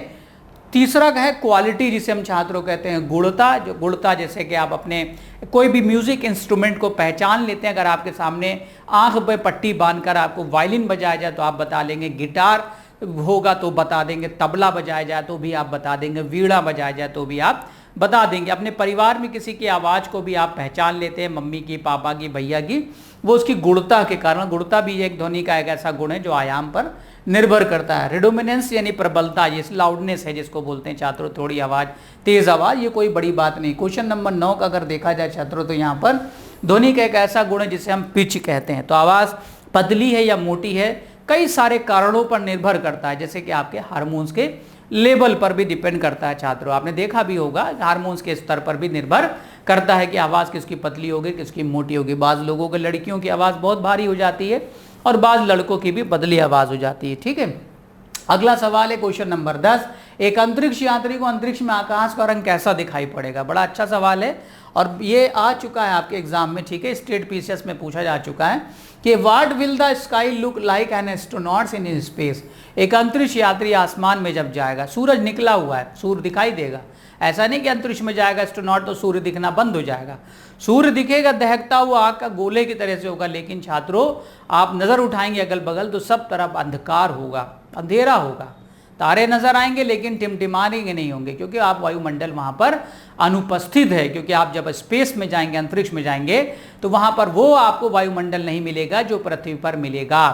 तीसरा है क्वालिटी, जिसे हम छात्रों कहते हैं गुणता। जो गुणता, जैसे कि आप अपने कोई भी म्यूजिक इंस्ट्रूमेंट को पहचान लेते हैं, अगर आपके सामने आंख पे पट्टी बांधकर आपको वायलिन बजाया जाए तो आप बता लेंगे, गिटार होगा तो बता देंगे, तबला बजाया जाए तो भी आप बता देंगे, वीणा बजाया जाए तो भी आप बता देंगे। अपने परिवार में किसी की आवाज़ को भी आप पहचान लेते हैं, मम्मी की, पापा की, भैया की, वो उसकी गुणता के कारण। गुणता भी एक ध्वनि का एक ऐसा गुण है जो आयाम पर निर्भर करता है। रिडोमिनेंस यानी प्रबलता, ये लाउडनेस है जिसको बोलते हैं छात्रों, थोड़ी आवाज़, तेज़ आवाज़, ये कोई बड़ी बात नहीं। क्वेश्चन नंबर 9 का अगर देखा जाए छात्रों, तो यहाँ पर ध्वनि का एक ऐसा गुण है जिसे हम पिच कहते हैं। तो आवाज़ पतली है या मोटी है कई सारे कारणों पर निर्भर करता है, जैसे कि आपके हार्मोन्स के लेवल पर भी डिपेंड करता है छात्रों। आपने देखा भी होगा, हार्मोन्स के स्तर पर भी निर्भर करता है कि आवाज़ किसकी पतली होगी, किसकी मोटी होगी। बाज़ लोगों के, लड़कियों की आवाज़ बहुत भारी हो जाती है और बाज़ लड़कों की भी पतली आवाज़ हो जाती है, ठीक है। अगला सवाल है क्वेश्चन नंबर 10, एक अंतरिक्ष यात्री को अंतरिक्ष में आकाश का रंग कैसा दिखाई पड़ेगा। बड़ा अच्छा सवाल है और ये आ चुका है आपके एग्जाम में, ठीक है, स्टेट पीसीएस में पूछा जा चुका है कि what will the sky look like an astronauts in space. एक अंतरिक्ष यात्री आसमान में जब जाएगा, सूरज निकला हुआ है, सूर्य दिखाई देगा, ऐसा नहीं कि अंतरिक्ष में जाएगा एस्ट्रोनॉट तो सूर्य दिखना बंद हो जाएगा। सूर्य दिखेगा, दहकता हुआ आग का गोले की तरह से होगा, लेकिन छात्रों आप नज़र उठाएंगे अगल बगल तो सब तरफ अंधकार होगा, अंधेरा होगा। तारे नजर आएंगे लेकिन टिमटिमाएंगे नहीं होंगे, क्योंकि आप वायुमंडल वहाँ पर अनुपस्थित है। क्योंकि आप जब स्पेस में जाएंगे, अंतरिक्ष में जाएंगे, तो वहाँ पर वो आपको वायुमंडल नहीं मिलेगा जो पृथ्वी पर मिलेगा।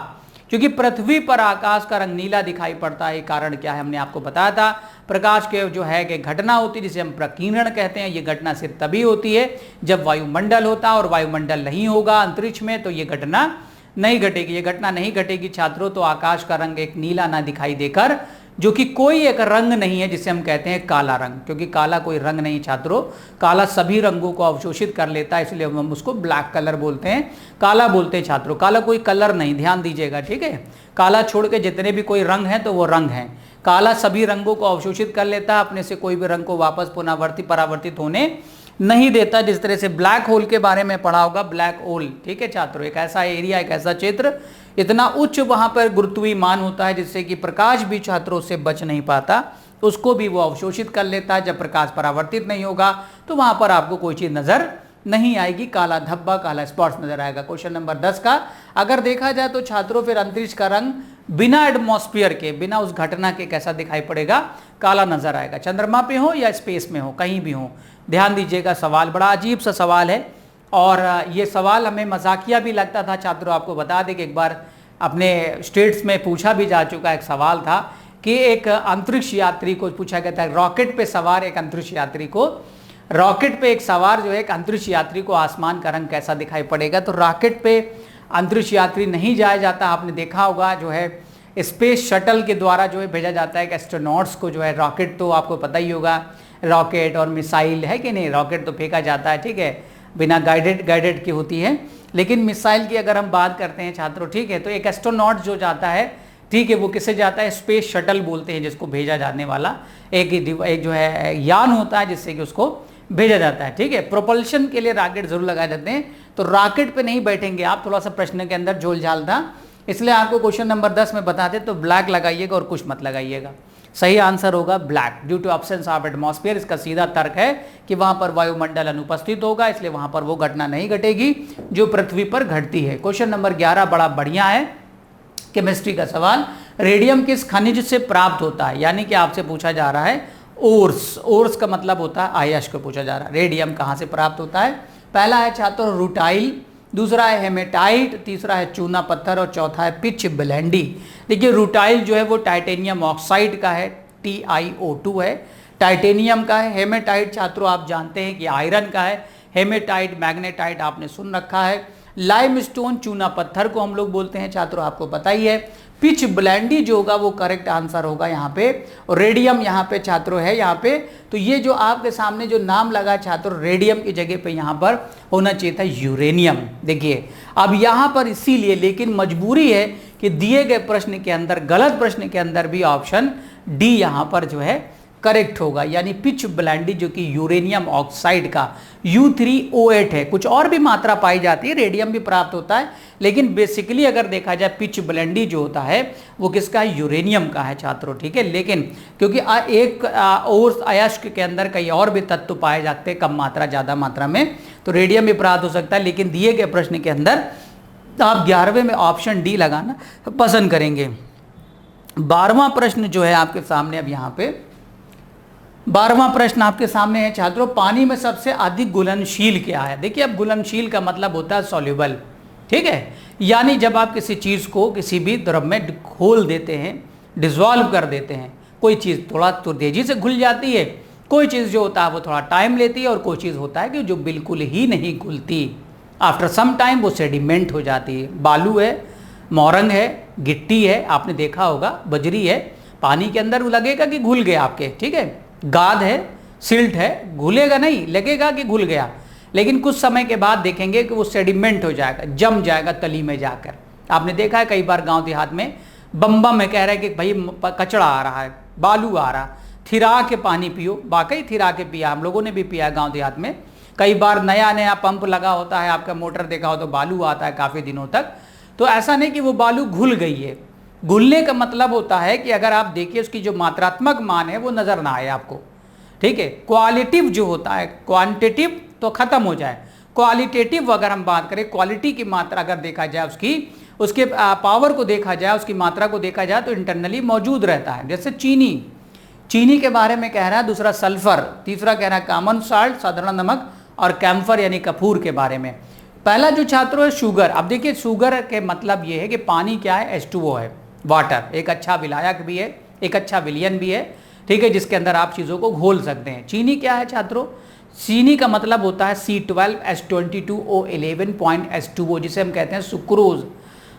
क्योंकि पृथ्वी पर आकाश का रंग नीला दिखाई पड़ता है। कारण क्या है, हमने आपको बताया था, प्रकाश के जो है कि घटना होती है जिसे हम प्रकीर्णन कहते हैं। ये घटना सिर्फ तभी होती है जब वायुमंडल होता है, और वायुमंडल नहीं होगा अंतरिक्ष में तो ये घटना नहीं घटेगी। ये घटना नहीं घटेगी छात्रों तो आकाश का रंग एक नीला ना दिखाई देकर, जो कि कोई एक रंग नहीं है जिसे हम कहते हैं काला रंग, क्योंकि काला कोई रंग नहीं छात्रों, काला सभी रंगों को अवशोषित कर लेता है, इसलिए हम उसको ब्लैक कलर बोलते हैं, काला बोलते हैं छात्रों। काला कोई कलर नहीं, ध्यान दीजिएगा, ठीक है। काला छोड़ के जितने भी कोई रंग हैं तो वो रंग हैं। काला सभी रंगों को अवशोषित कर लेता है, अपने से कोई भी रंग को वापस परावर्तित होने नहीं देता। जिस तरह से ब्लैक होल के बारे में पढ़ा होगा, ब्लैक होल, ठीक है छात्रों, एक ऐसा एरिया, एक ऐसा क्षेत्र, इतना उच्च वहाँ पर गुरुत्वीय मान होता है जिससे कि प्रकाश भी छात्रों से बच नहीं पाता, उसको भी वो अवशोषित कर लेता है। जब प्रकाश परावर्तित नहीं होगा तो वहाँ पर आपको कोई चीज़ नज़र नहीं आएगी, काला धब्बा, काला स्पॉट्स नजर आएगा। क्वेश्चन नंबर 10 का अगर देखा जाए तो छात्रों फिर अंतरिक्ष का रंग बिना एटमॉस्फेयर के, बिना उस घटना के कैसा दिखाई पड़ेगा, काला नजर आएगा। चंद्रमा पे हो या स्पेस में हो, कहीं भी हो। ध्यान दीजिएगा, सवाल बड़ा अजीब सा सवाल है और ये सवाल हमें मजाकिया भी लगता था छात्रों। आपको बता दें कि एक बार अपने स्टेट्स में पूछा भी जा चुका एक सवाल था कि एक अंतरिक्ष यात्री को पूछा गया था, रॉकेट पे सवार एक अंतरिक्ष यात्री को, रॉकेट पे एक सवार जो है एक अंतरिक्ष यात्री को आसमान का रंग कैसा दिखाई पड़ेगा। तो रॉकेट पे अंतरिक्ष यात्री नहीं जाया जाता, आपने देखा होगा जो है स्पेस शटल के द्वारा जो है भेजा जाता है, एस्ट्रोनॉट्स को जो है। रॉकेट तो आपको पता ही होगा, रॉकेट और मिसाइल है कि नहीं, रॉकेट तो फेंका जाता है, ठीक है, बिना गाइडेड की होती है। लेकिन मिसाइल की अगर हम बात करते हैं छात्रों, ठीक है, तो एक एस्ट्रोनॉट जो जाता है, ठीक है, वो किसे जाता है, स्पेस शटल बोलते हैं जिसको भेजा जाने वाला एक जो है यान होता है जिससे कि उसको भेजा जाता है। ठीक है, प्रोपल्शन के लिए रॉकेट जरूर लगाए जाते हैं, तो रॉकेट पे नहीं बैठेंगे आप, थोड़ा सा प्रश्न के अंदर झोल झाल था, इसलिए आपको क्वेश्चन नंबर 10 में बताते तो ब्लैक लगाइएगा और कुछ मत लगाइएगा। सही आंसर होगा black, due to absence of atmosphere. इसका सीधा तर्क है कि वहां पर वायुमंडल अनुपस्थित होगा, इसलिए वहां पर वो घटना नहीं घटेगी जो पृथ्वी पर घटती है। क्वेश्चन नंबर 11 बड़ा बढ़िया है, केमिस्ट्री का सवाल। रेडियम किस खनिज से प्राप्त होता है, यानी कि आपसे पूछा जा रहा है ओर्स। ओर्स का मतलब होता है आयश को पूछा जा रहा है, रेडियम कहाँ से प्राप्त होता है। पहला है छात्र रूटाइल, दूसरा है हेमेटाइट, तीसरा है चूना पत्थर और चौथा है पिच ब्लेंडी। देखिए रूटाइल जो है वो टाइटेनियम ऑक्साइड का है, TiO2 है, टाइटेनियम का है। हेमेटाइट छात्रों आप जानते हैं कि आयरन का है, हेमेटाइट मैग्नेटाइट आपने सुन रखा है। लाइमस्टोन चूना पत्थर को हम लोग बोलते हैं छात्रों, आपको पता ही है। पिच ब्लेंडी जो होगा वो करेक्ट आंसर होगा यहाँ पे, और रेडियम यहाँ पे छात्रों है यहाँ पे। तो ये जो आपके सामने जो नाम लगा छात्रों, रेडियम की जगह पे यहाँ पर होना चाहिए था यूरेनियम। देखिए अब यहाँ पर इसीलिए, लेकिन मजबूरी है कि दिए गए प्रश्न के अंदर, गलत प्रश्न के अंदर भी ऑप्शन डी यहाँ पर जो है करेक्ट होगा, यानी पिच ब्लेंडी जो कि यूरेनियम ऑक्साइड का U3O8 है। कुछ और भी मात्रा पाई जाती है, रेडियम भी प्राप्त होता है, लेकिन बेसिकली अगर देखा जाए पिच ब्लेंडी जो होता है वो किसका है, यूरेनियम का है छात्रों। ठीक है, लेकिन क्योंकि एक और अयस्क के अंदर कई और भी तत्व पाए जाते हैं, कम मात्रा ज़्यादा मात्रा में, तो रेडियम भी प्राप्त हो सकता है। लेकिन दिए गए प्रश्न के अंदर आप 11वें में ऑप्शन डी लगाना पसंद करेंगे। 12वां प्रश्न जो है आपके सामने, अब यहाँ पे 12वां प्रश्न आपके सामने है छात्रों, पानी में सबसे अधिक घुलनशील क्या है। देखिए अब घुलनशील का मतलब होता है सॉल्युबल। ठीक है, यानी जब आप किसी चीज़ को किसी भी द्रव में घोल देते हैं, डिजॉल्व कर देते हैं, कोई चीज़ थोड़ा तो तेजी से घुल जाती है, कोई चीज़ जो होता है वो थोड़ा टाइम लेती है, और कोई चीज़ होता है कि जो बिल्कुल ही नहीं घुलती, आफ्टर सम टाइम वो सेडिमेंट हो जाती है। बालू है, मोरंग है, गिट्टी है, आपने देखा होगा, बजरी है, पानी के अंदर लगेगा कि घुल गया आपके। ठीक है, गाद है, सिल्ट है, घुलेगा नहीं, लगेगा कि घुल गया, लेकिन कुछ समय के बाद देखेंगे कि वो सेडिमेंट हो जाएगा, जम जाएगा तली में जाकर। आपने देखा है कई बार गांव देहात में बम्बा में कह रहे हैं कि भाई कचड़ा आ रहा है, बालू आ रहा, थिरा के पानी पियो। वाकई थिरा के पिया, हम लोगों ने भी पिया गांव देहात में। कई बार नया नया पंप लगा होता है, आपका मोटर देखा हो तो बालू आता है काफ़ी दिनों तक। तो ऐसा नहीं कि वो बालू घुल गई है, घुलने का मतलब होता है कि अगर आप देखिए उसकी जो मात्रात्मक मान है वो नजर ना आए आपको। ठीक है, क्वालिटिव जो होता है, क्वांटिटिव तो खत्म हो जाए, क्वालिटेटिव अगर हम बात करें, क्वालिटी की मात्रा अगर देखा जाए, उसके पावर को देखा जाए, उसकी मात्रा को देखा जाए तो इंटरनली मौजूद रहता है। जैसे चीनी के बारे में कह रहा है, दूसरा सल्फर, तीसरा कह रहा है कॉमन साल्ट साधारण नमक, और कैम्फर यानी कपूर के बारे में। पहला जो छात्रों है शुगर। अब देखिए शुगर के मतलब ये है कि पानी क्या है, H2O है, वाटर एक अच्छा विलायक भी है, एक अच्छा विलयन भी है। ठीक है, जिसके अंदर आप चीज़ों को घोल सकते हैं। चीनी क्या है छात्रों, चीनी का मतलब होता है C12H22O11.H2O, जिसे हम कहते हैं सुक्रोज।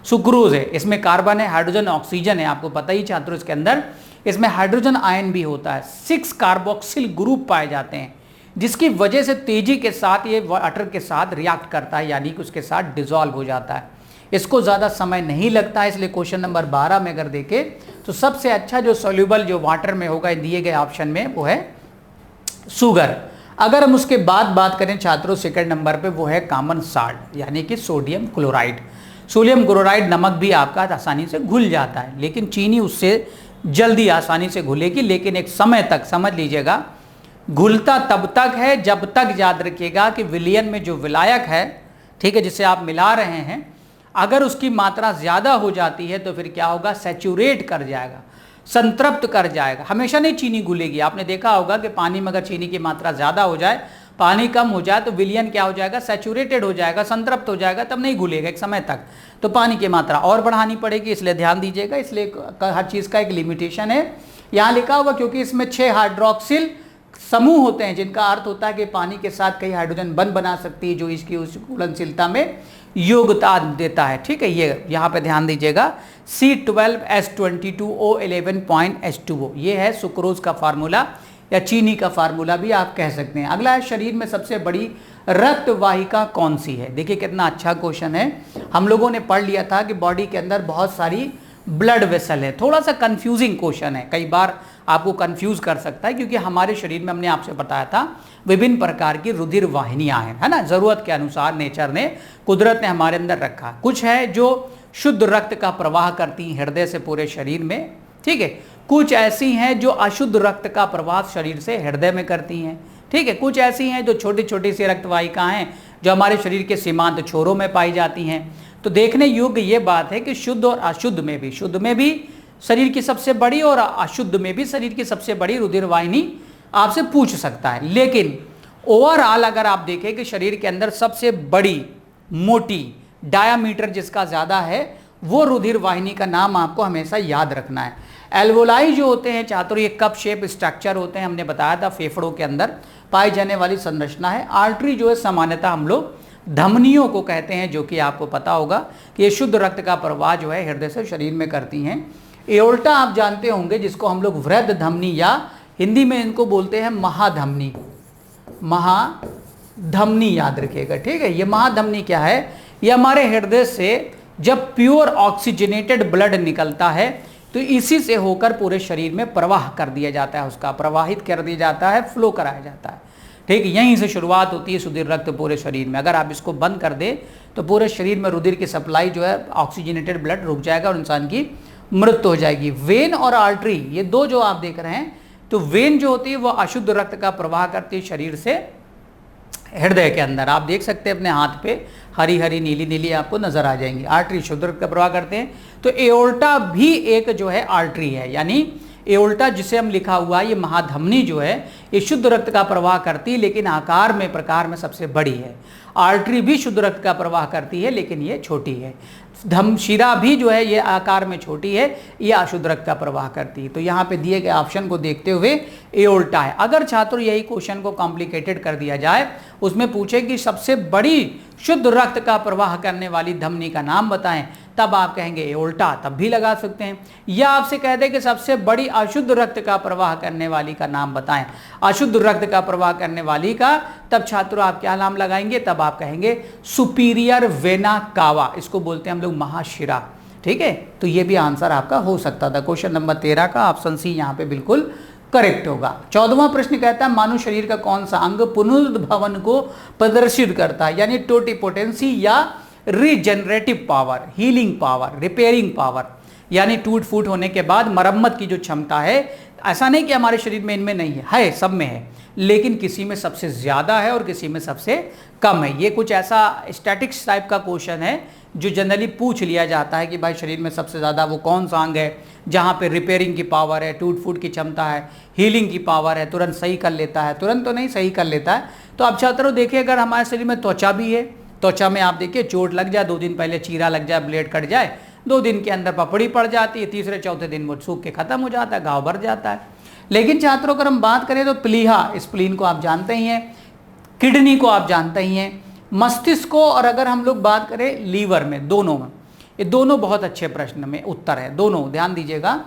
सुक्रोज है, इसमें कार्बन है, हाइड्रोजन, ऑक्सीजन है, आपको पता ही छात्रों। इसके अंदर इसमें हाइड्रोजन आयन भी होता है, 6 कार्बोक्सिल ग्रुप पाए जाते हैं, जिसकी वजह से तेजी के साथ ये वाटर के साथ रिएक्ट करता है, यानी कि उसके साथ डिजॉल्व हो जाता है। इसको ज़्यादा समय नहीं लगता है, इसलिए क्वेश्चन नंबर 12 में अगर देखें तो सबसे अच्छा जो सॉल्युबल जो वाटर में होगा दिए गए ऑप्शन में वो है शुगर। अगर हम उसके बाद बात करें छात्रों सेकंड नंबर पे, वो है कॉमन साल्ट, यानी कि सोडियम क्लोराइड। सोडियम क्लोराइड नमक भी आपका आसानी से घुल जाता है, लेकिन चीनी उससे जल्दी आसानी से घुलेगी, लेकिन एक समय तक, समझ लीजिएगा, घुलता तब तक है जब तक, याद रखिएगा कि विलयन में जो विलायक है, ठीक है, जिसे आप मिला रहे हैं, अगर उसकी मात्रा ज़्यादा हो जाती है तो फिर क्या होगा, सैचुरेट कर जाएगा, संतृप्त कर जाएगा। हमेशा नहीं चीनी घुलेगी। आपने देखा होगा कि पानी में अगर चीनी की मात्रा ज़्यादा हो जाए, पानी कम हो जाए, तो विलयन क्या हो जाएगा, सैचुरेटेड हो जाएगा, संतृप्त हो जाएगा, तब नहीं घुलेगा एक समय तक। तो पानी की मात्रा और बढ़ानी पड़ेगी, इसलिए ध्यान दीजिएगा। इसलिए हर चीज़ का एक लिमिटेशन है। यहाँ लिखा होगा क्योंकि इसमें 6 हाइड्रोक्सिल समूह होते हैं, जिनका अर्थ होता है कि पानी के साथ कई हाइड्रोजन बंध बना सकती है, जो इसकी उस घुलनशीलता में योगदान देता है। ठीक है, ये यहाँ पे ध्यान दीजिएगा, C12H22O11.H2O, ये है सुक्रोज का फार्मूला या चीनी का फार्मूला भी आप कह सकते हैं। अगला है शरीर में सबसे बड़ी रक्त वाहिका कौन सी है। देखिए कितना अच्छा क्वेश्चन है। हम लोगों ने पढ़ लिया था कि बॉडी के अंदर बहुत सारी ब्लड वेसल है। थोड़ा सा कंफ्यूजिंग क्वेश्चन है, कई बार आपको कंफ्यूज कर सकता है, क्योंकि हमारे शरीर में हमने आपसे बताया था विभिन्न प्रकार की रुधिर वाहिनियां हैं, है ना, जरूरत के अनुसार नेचर ने, कुदरत ने हमारे अंदर रखा। कुछ है जो शुद्ध रक्त का प्रवाह करती हैं हृदय से पूरे शरीर में, ठीक है। कुछ ऐसी हैं जो अशुद्ध रक्त का प्रवाह शरीर से हृदय में करती हैं, ठीक है। कुछ ऐसी हैं जो छोटी छोटी सी रक्तवाहिकाएं हैं जो हमारे शरीर के सीमांत छोरों में पाई जाती हैं। तो देखने योग्य ये बात है कि शुद्ध और अशुद्ध में भी, शुद्ध में भी शरीर की सबसे बड़ी और अशुद्ध में भी शरीर की सबसे बड़ी रुधिर वाहिनी आपसे पूछ सकता है। लेकिन ओवरऑल अगर आप देखें कि शरीर के अंदर सबसे बड़ी मोटी डायामीटर जिसका ज़्यादा है वो रुधिर वाहिनी का नाम आपको हमेशा याद रखना है। एल्वोलाई जो होते हैं छात्रों, ये कप शेप स्ट्रक्चर होते हैं, हमने बताया था फेफड़ों के अंदर पाई जाने वाली संरचना है। आर्टरी जो है सामान्यतः हम लोग धमनियों को कहते हैं, जो कि आपको पता होगा कि ये शुद्ध रक्त का प्रवाह जो है हृदय से शरीर में करती हैं। एओर्टा आप जानते होंगे, जिसको हम लोग वृहद धमनी या हिंदी में इनको बोलते हैं महाधमनी, महाधमनी याद रखिएगा, ठीक है। ये महाधमनी क्या है, ये हमारे हृदय से जब प्योर ऑक्सीजनेटेड ब्लड निकलता है तो इसी से होकर पूरे शरीर में प्रवाह कर दिया जाता है, उसका प्रवाहित कर दिया जाता है, फ्लो कराया जाता है, ठीक है। यहीं से शुरुआत होती है शुद्ध रक्त पूरे शरीर में। अगर आप इसको बंद कर दें तो पूरे शरीर में रुधिर की सप्लाई जो है, ऑक्सीजनेटेड ब्लड रुक जाएगा और इंसान की मृत्यु हो जाएगी। वेन और आर्टरी, ये दो जो आप देख रहे हैं, तो वेन जो होती है वो अशुद्ध रक्त का प्रवाह करती है शरीर से हृदय के अंदर। आप देख सकते हैं अपने हाथ पे हरी हरी नीली नीली आपको नजर आ जाएंगी। आर्टरी शुद्ध रक्त का प्रवाह करते हैं। तो एओर्टा भी एक जो है आर्टरी है, यानी एओर्टा जिसे हम लिखा हुआ है, ये महाधमनी जो है ये शुद्ध रक्त का प्रवाह करती है, लेकिन आकार में प्रकार में सबसे बड़ी है। आर्टरी भी शुद्ध रक्त का प्रवाह करती है, लेकिन ये छोटी है। धमशिरा भी जो है ये आकार में छोटी है, ये अशुद्ध रक्त का प्रवाह करती है। तो यहाँ पे दिए गए ऑप्शन को देखते हुए एओर्टा है। अगर छात्र यही क्वेश्चन को कॉम्प्लिकेटेड कर दिया जाए, उसमें पूछे कि सबसे बड़ी शुद्ध रक्त का प्रवाह करने वाली धमनी का नाम बताएं, तब आप कहेंगे एओर्टा, तब भी लगा सकते हैं। या आपसे कह दे कि सबसे बड़ी अशुद्ध रक्त का प्रवाह करने वाली का नाम बताएं, अशुद्ध रक्त का प्रवाह करने वाली का, तब छात्रों आप क्या नाम लगाएंगे, तब आप कहेंगे सुपीरियर वेना कावा, इसको बोलते हैं हम लोग महाशिरा, ठीक है। तो ये भी आंसर आपका हो सकता था। क्वेश्चन नंबर 13 का ऑप्शन सी यहाँ पे बिल्कुल करेक्ट होगा। 14वां प्रश्न कहता है मानव शरीर का कौन सा अंग पुनरुद्भवन को प्रदर्शित करता है, यानी टोटिपोटेंसी या regenerative power, healing power, repairing power, यानी टूट फूट होने के बाद मरम्मत की जो क्षमता है। ऐसा नहीं कि हमारे शरीर में इनमें नहीं है, सब में है, लेकिन किसी में सबसे ज़्यादा है और किसी में सबसे कम है। ये कुछ ऐसा स्टैटिक्स टाइप का क्वेश्चन है जो जनरली पूछ लिया जाता है कि भाई शरीर में सबसे ज़्यादा वो कौन सा अंग है जहाँ पे रिपेयरिंग की पावर है, टूट फूट की क्षमता है, हीलिंग की पावर है, तुरंत सही कर लेता है, तुरंत तो नहीं सही कर लेता है। तो अब छात्रों देखिए, अगर हमारे शरीर में त्वचा भी है, त्वचा में आप देखिए चोट लग जाए, 2 दिन पहले चीरा लग जाए, ब्लेड कट जाए, 2 दिन के अंदर पपड़ी पड़ जाती है, तीसरे चौथे दिन वो सूख के खत्म हो जाता है, घाव भर जाता है। लेकिन छात्रों अगर हम बात करें तो प्लीहा, स्प्लीन को आप जानते ही हैं, किडनी को आप जानते ही हैं, मस्तिष्क को, और अगर हम लोग बात करें लीवर में, दोनों में, ये दोनों बहुत अच्छे प्रश्न में उत्तर है, दोनों ध्यान दीजिएगा।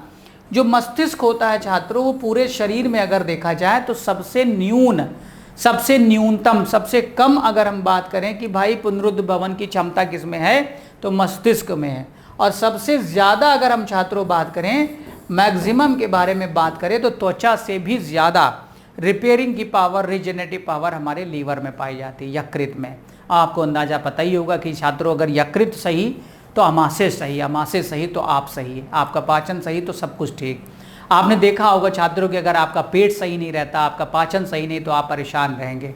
जो मस्तिष्क होता है छात्रों, वो पूरे शरीर में अगर देखा जाए तो सबसे न्यूनतम, सबसे कम अगर हम बात करें कि भाई पुनरुद्भवन की क्षमता किसमें है, तो मस्तिष्क में है। और सबसे ज़्यादा अगर हम छात्रों बात करें, मैक्सिमम के बारे में बात करें, तो त्वचा से भी ज़्यादा रिपेयरिंग की पावर, रिजेनेटिव पावर हमारे लीवर में पाई जाती है, यकृत में। आपको अंदाज़ा पता ही होगा कि छात्रों अगर यकृत सही तो अमाशय सही, अमाशय सही तो आप सही, आपका पाचन सही तो सब कुछ ठीक। आपने देखा होगा छात्रों कि अगर आपका पेट सही नहीं रहता, आपका पाचन सही नहीं, तो आप परेशान रहेंगे।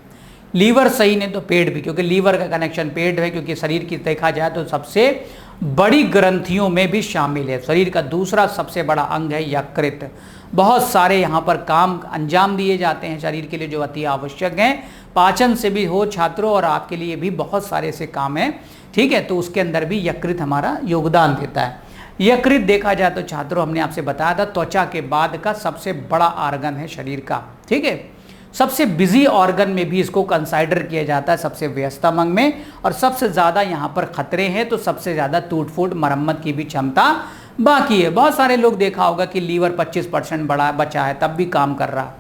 लीवर सही नहीं तो पेट भी, क्योंकि लीवर का कनेक्शन पेट है, क्योंकि शरीर की देखा जाए तो सबसे बड़ी ग्रंथियों में भी शामिल है। शरीर का दूसरा सबसे बड़ा अंग है यकृत। बहुत सारे यहाँ पर काम अंजाम दिए जाते हैं शरीर के लिए जो अति आवश्यक हैं, पाचन से भी हो छात्रों, और आपके लिए भी बहुत सारे ऐसे काम हैं, ठीक है। तो उसके अंदर भी यकृत हमारा योगदान देता है। यकृत देखा जाए तो छात्रों हमने आपसे बताया था त्वचा के बाद का सबसे बड़ा ऑर्गन है शरीर का, ठीक है। सबसे बिजी ऑर्गन में भी इसको कंसाइडर किया जाता है, सबसे व्यस्त अंग में, और सबसे ज़्यादा यहाँ पर खतरे हैं, तो सबसे ज़्यादा टूट फूट मरम्मत की भी क्षमता बाकी है। बहुत सारे लोग देखा होगा कि लीवर 25% बचा है तब भी काम कर रहा,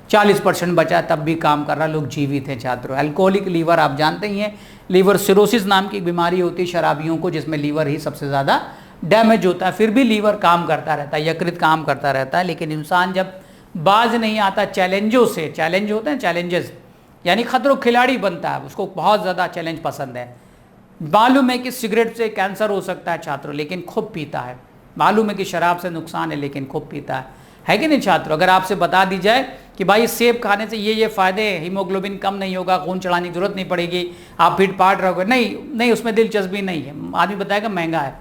40% बचा है तब भी काम कर रहा, लोग जीवित हैं छात्रों। अल्कोहलिक लीवर आप जानते ही हैं, लीवर सिरोसिस नाम की बीमारी होती है शराबियों को, जिसमें लीवर ही सबसे ज़्यादा डैमेज होता है, फिर भी लीवर काम करता रहता है, यकृत काम करता रहता है। लेकिन इंसान जब बाज नहीं आता चैलेंजों से, चैलेंज होते हैं चैलेंजेस, यानी खतरों खिलाड़ी बनता है, उसको बहुत ज़्यादा चैलेंज पसंद है। मालूम है कि सिगरेट से कैंसर हो सकता है छात्रों, लेकिन खूब पीता है। मालूम है कि शराब से नुकसान है, लेकिन खूब पीता है कि नहीं छात्रों? अगर आपसे बता दी जाए कि भाई सेब खाने से ये फ़ायदे हैं, हीमोग्लोबिन कम नहीं होगा, खून चढ़ाने की जरूरत नहीं पड़ेगी, आप फिट फाट रहोगे, नहीं उसमें दिलचस्पी नहीं है। आदमी बताएगा महंगा है।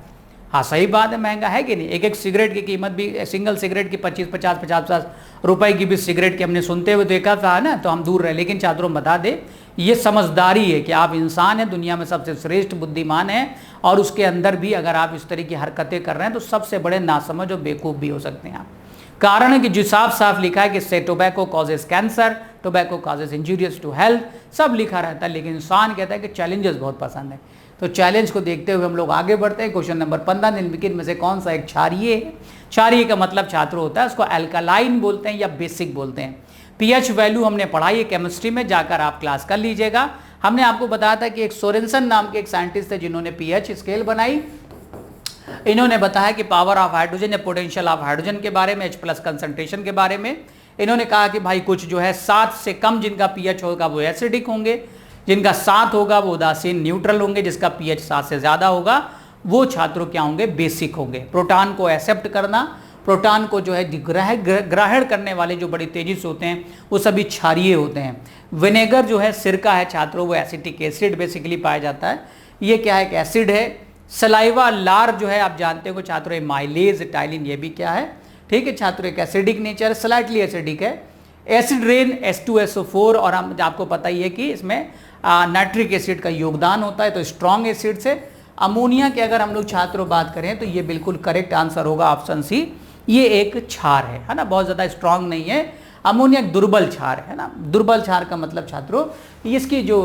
हाँ सही बात है, महंगा है कि नहीं। एक सिगरेट की कीमत भी, सिंगल सिगरेट की 25-50 रुपए की भी सिगरेट की हमने सुनते हुए देखा था ना, तो हम दूर रहे। लेकिन छात्रों बता दे, ये समझदारी है कि आप इंसान हैं, दुनिया में सबसे श्रेष्ठ बुद्धिमान है, और उसके अंदर भी अगर आप इस तरह की हरकतें कर रहे हैं तो सबसे बड़े नासमझ और बेवकूफ़ भी हो सकते हैं आप। कारण है कि जो साफ लिखा है कि से tobacco causes cancer, tobacco causes injurious to health, सब लिखा रहता है। लेकिन इंसान कहता है कि चैलेंजेस बहुत पसंद है। तो चैलेंज को देखते हुए हम लोग आगे बढ़ते हैं। क्वेश्चन नंबर 15, निम्नलिखित में से कौन सा एक क्षारीय है? क्षारीय का मतलब छात्र होता है, उसको एल्कालाइन बोलते हैं या बेसिक बोलते हैं। पीएच वैल्यू हमने पढ़ाई है केमिस्ट्री में, जाकर आप क्लास कर लीजिएगा। हमने आपको बताया था कि एक सोरेनसन नाम के एक साइंटिस्ट थे जिन्होंने पीएच स्केल बनाई। इन्होंने बताया कि पावर ऑफ हाइड्रोजन या पोटेंशियल ऑफ हाइड्रोजन के बारे में, H+ कंसंट्रेशन के बारे में। इन्होंने कहा कि भाई कुछ जो है 7 से कम जिनका पीएच होगा वो एसिडिक होंगे, जिनका 7 होगा वो उदासीन न्यूट्रल होंगे, जिसका पीएच 7 से ज़्यादा होगा वो छात्रों क्या होंगे? बेसिक होंगे। प्रोटॉन को एक्सेप्ट करना, प्रोटॉन को जो है ग्रहण करने वाले जो बड़ी तेजी से होते हैं वो सभी क्षारीय होते हैं। विनेगर जो है, सिरका है छात्रों, वो एसिटिक एसिड बेसिकली पाया जाता है। ये क्या है? एक एसिड है। सलाइवा लार जो है आप जानते हो छात्रों, माइलेज टाइलिन, ये भी क्या है? ठीक है छात्रों, एक एसिडिक नेचर, स्लाइटली एसिडिक है। एसिड रेन H2SO4, और हम आपको पता ही है कि इसमें नाइट्रिक एसिड का योगदान होता है। तो स्ट्रॉन्ग एसिड से अमोनिया की अगर हम लोग छात्रों बात करें तो ये बिल्कुल करेक्ट आंसर होगा ऑप्शन सी। ये एक क्षार है ना, बहुत ज़्यादा स्ट्रॉन्ग नहीं है। अमोनिया एक दुर्बल क्षार है ना। दुर्बल क्षार का मतलब छात्रों इसकी जो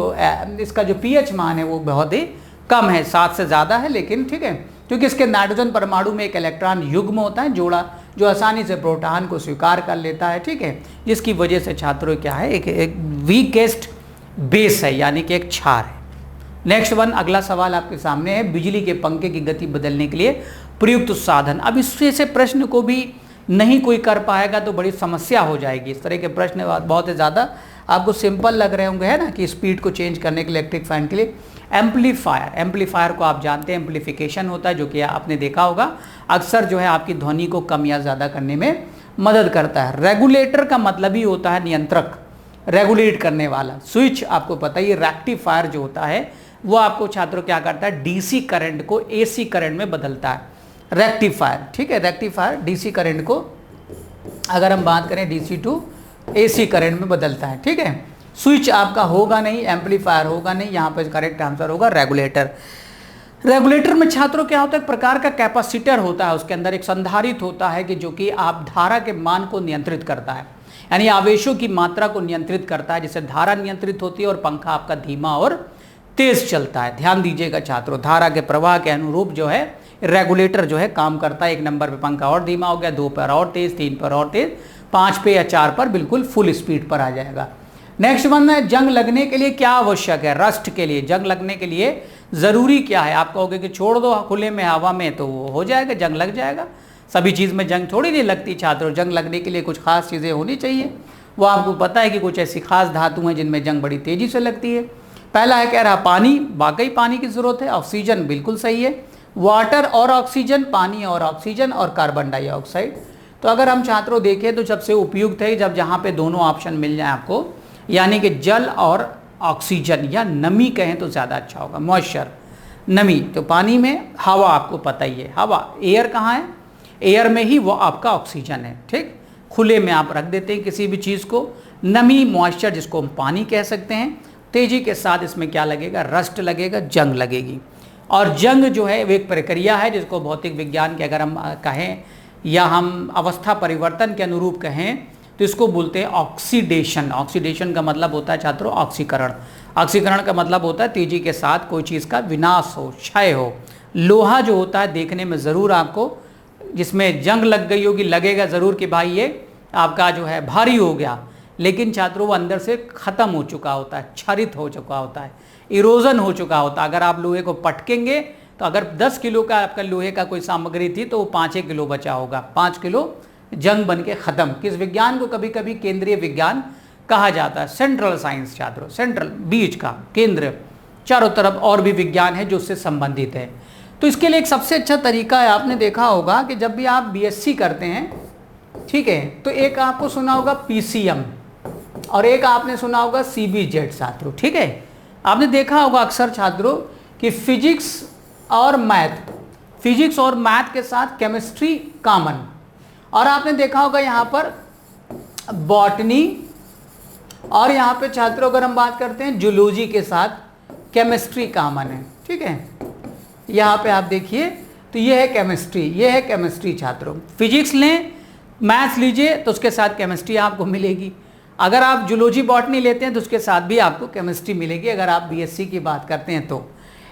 इसका जो पीएच मान है वो बहुत ही कम है, 7 से ज़्यादा है। लेकिन ठीक है, क्योंकि इसके नाइट्रोजन परमाणु में एक इलेक्ट्रॉन युग्म होता है जोड़ा, जो आसानी से प्रोटॉन को स्वीकार कर लेता है। ठीक है, जिसकी वजह से छात्रों क्या है? एक वीकेस्ट बेस है, यानी कि एक क्षार है। नेक्स्ट वन, अगला सवाल आपके सामने है, बिजली के पंखे की गति बदलने के लिए प्रयुक्त साधन। अब इससे से प्रश्न को भी नहीं कोई कर पाएगा तो बड़ी समस्या हो जाएगी। इस तरह के प्रश्न बहुत ही ज़्यादा आपको सिंपल लग रहे होंगे, है ना, कि स्पीड को चेंज करने के लिए इलेक्ट्रिक फैन के लिए एम्पलीफायर को आप जानते हैं, एम्पलीफिकेशन होता है, जो कि आपने देखा होगा अक्सर जो है आपकी ध्वनि को कम या ज़्यादा करने में मदद करता है। रेगुलेटर का मतलब ही होता है नियंत्रक, रेगुलेट करने वाला। स्विच आपको पता ही, रेक्टिफायर जो होता है वो आपको छात्रों क्या करता है? डीसी करंट को एसी करंट में बदलता है, रेक्टिफायर। ठीक है, रेक्टिफायर डीसी करंट को, अगर हम बात करें डीसी टू एसी करंट में बदलता है। ठीक है, स्विच आपका होगा नहीं, एम्पलीफायर होगा नहीं, यहाँ पर करेक्ट आंसर होगा रेगुलेटर। रेगुलेटर में छात्रों क्या होता है? एक प्रकार का कैपेसिटर होता है, उसके अंदर एक संधारित्र होता है कि जो कि आप धारा के मान को नियंत्रित करता है, यानी आवेशों की मात्रा को नियंत्रित करता है, जिससे धारा नियंत्रित होती है और पंखा आपका धीमा और तेज चलता है। ध्यान दीजिएगा छात्रों, धारा के प्रवाह के अनुरूप जो है रेगुलेटर जो है काम करता है। 1 नंबर पे पंखा और धीमा हो गया, 2 पर और तेज, 3 पर और तेज, 5 पे या 4 पर बिल्कुल फुल स्पीड पर आ जाएगा। नेक्स्ट वन है, जंग लगने के लिए क्या आवश्यक है? रस्ट के लिए, जंग लगने के लिए जरूरी क्या है? आप कहोगे कि छोड़ दो खुले में हवा में तो वो हो जाएगा, जंग लग जाएगा। सभी चीज़ में जंग थोड़ी नहीं लगती छात्रों, जंग लगने के लिए कुछ खास चीज़ें होनी चाहिए। वो आपको पता है कि कुछ ऐसी खास धातु हैं जिनमें जंग बड़ी तेजी से लगती है। पहला है कह रहा पानी, वाकई पानी की जरूरत है। ऑक्सीजन बिल्कुल सही है। वाटर और ऑक्सीजन, पानी और ऑक्सीजन, और कार्बन डाइऑक्साइड। तो अगर हम छात्रों देखें तो सबसे उपयुक्त है जब जहाँ पे दोनों ऑप्शन मिल जाए आपको, यानी कि जल और ऑक्सीजन, या नमी कहें तो ज़्यादा अच्छा होगा, मॉइस्चर, नमी। तो पानी में हवा आपको पता ही है, हवा, एयर कहाँ है? एयर में ही वो आपका ऑक्सीजन है। ठीक, खुले में आप रख देते हैं किसी भी चीज़ को। नमी, मॉइस्चर, जिसको हम पानी कह सकते हैं। तेजी के साथ इसमें क्या लगेगा? रस्ट लगेगा, जंग लगेगी। और जंग जो है वो एक प्रक्रिया है जिसको भौतिक विज्ञान के अगर हम कहें या हम अवस्था परिवर्तन के अनुरूप कहें तो इसको बोलते हैं ऑक्सीडेशन। ऑक्सीडेशन का मतलब होता है छात्रों ऑक्सीकरण। ऑक्सीकरण का मतलब होता है तेजी के साथ कोई चीज़ का विनाश हो, क्षय हो। लोहा जो होता है देखने में ज़रूर आपको, जिसमें जंग लग गई होगी, लगेगा ज़रूर कि भाई ये आपका जो है भारी हो गया, लेकिन छात्रों वो अंदर से ख़त्म हो चुका होता है, क्षरित हो चुका होता है, इरोजन हो चुका होता है। अगर आप लोहे को पटकेंगे तो अगर 10 किलो का आपका लोहे का कोई सामग्री थी तो वो 5 किलो बचा होगा, 5 किलो जंग बन के खत्म। किस विज्ञान को कभी कभी केंद्रीय विज्ञान कहा जाता है? सेंट्रल साइंस छात्रों, सेंट्रल बीच का, केंद्र, चारों तरफ और भी विज्ञान है जो उससे संबंधित है। तो इसके लिए एक सबसे अच्छा तरीका है, आपने देखा होगा कि जब भी आप बीएससी करते हैं, ठीक है, तो एक आपको सुना होगा पीसीएम और एक आपने सुना होगा सीबीजेड छात्रों, ठीक है। आपने देखा होगा अक्सर छात्रों कि फिजिक्स और मैथ के साथ केमिस्ट्री कॉमन, और आपने देखा होगा यहाँ पर बॉटनी, और यहाँ पे छात्रों अगर हम बात करते हैं जूलॉजी के साथ केमिस्ट्री कॉमन है, ठीक है। यहाँ पे आप देखिए तो ये है केमिस्ट्री, ये है केमिस्ट्री छात्रों। फिजिक्स लें, मैथ्स लीजिए तो उसके साथ केमिस्ट्री आपको मिलेगी। अगर आप जूलॉजी बॉटनी लेते हैं तो उसके साथ भी आपको केमिस्ट्री मिलेगी, अगर आप बीएससी की बात करते हैं तो।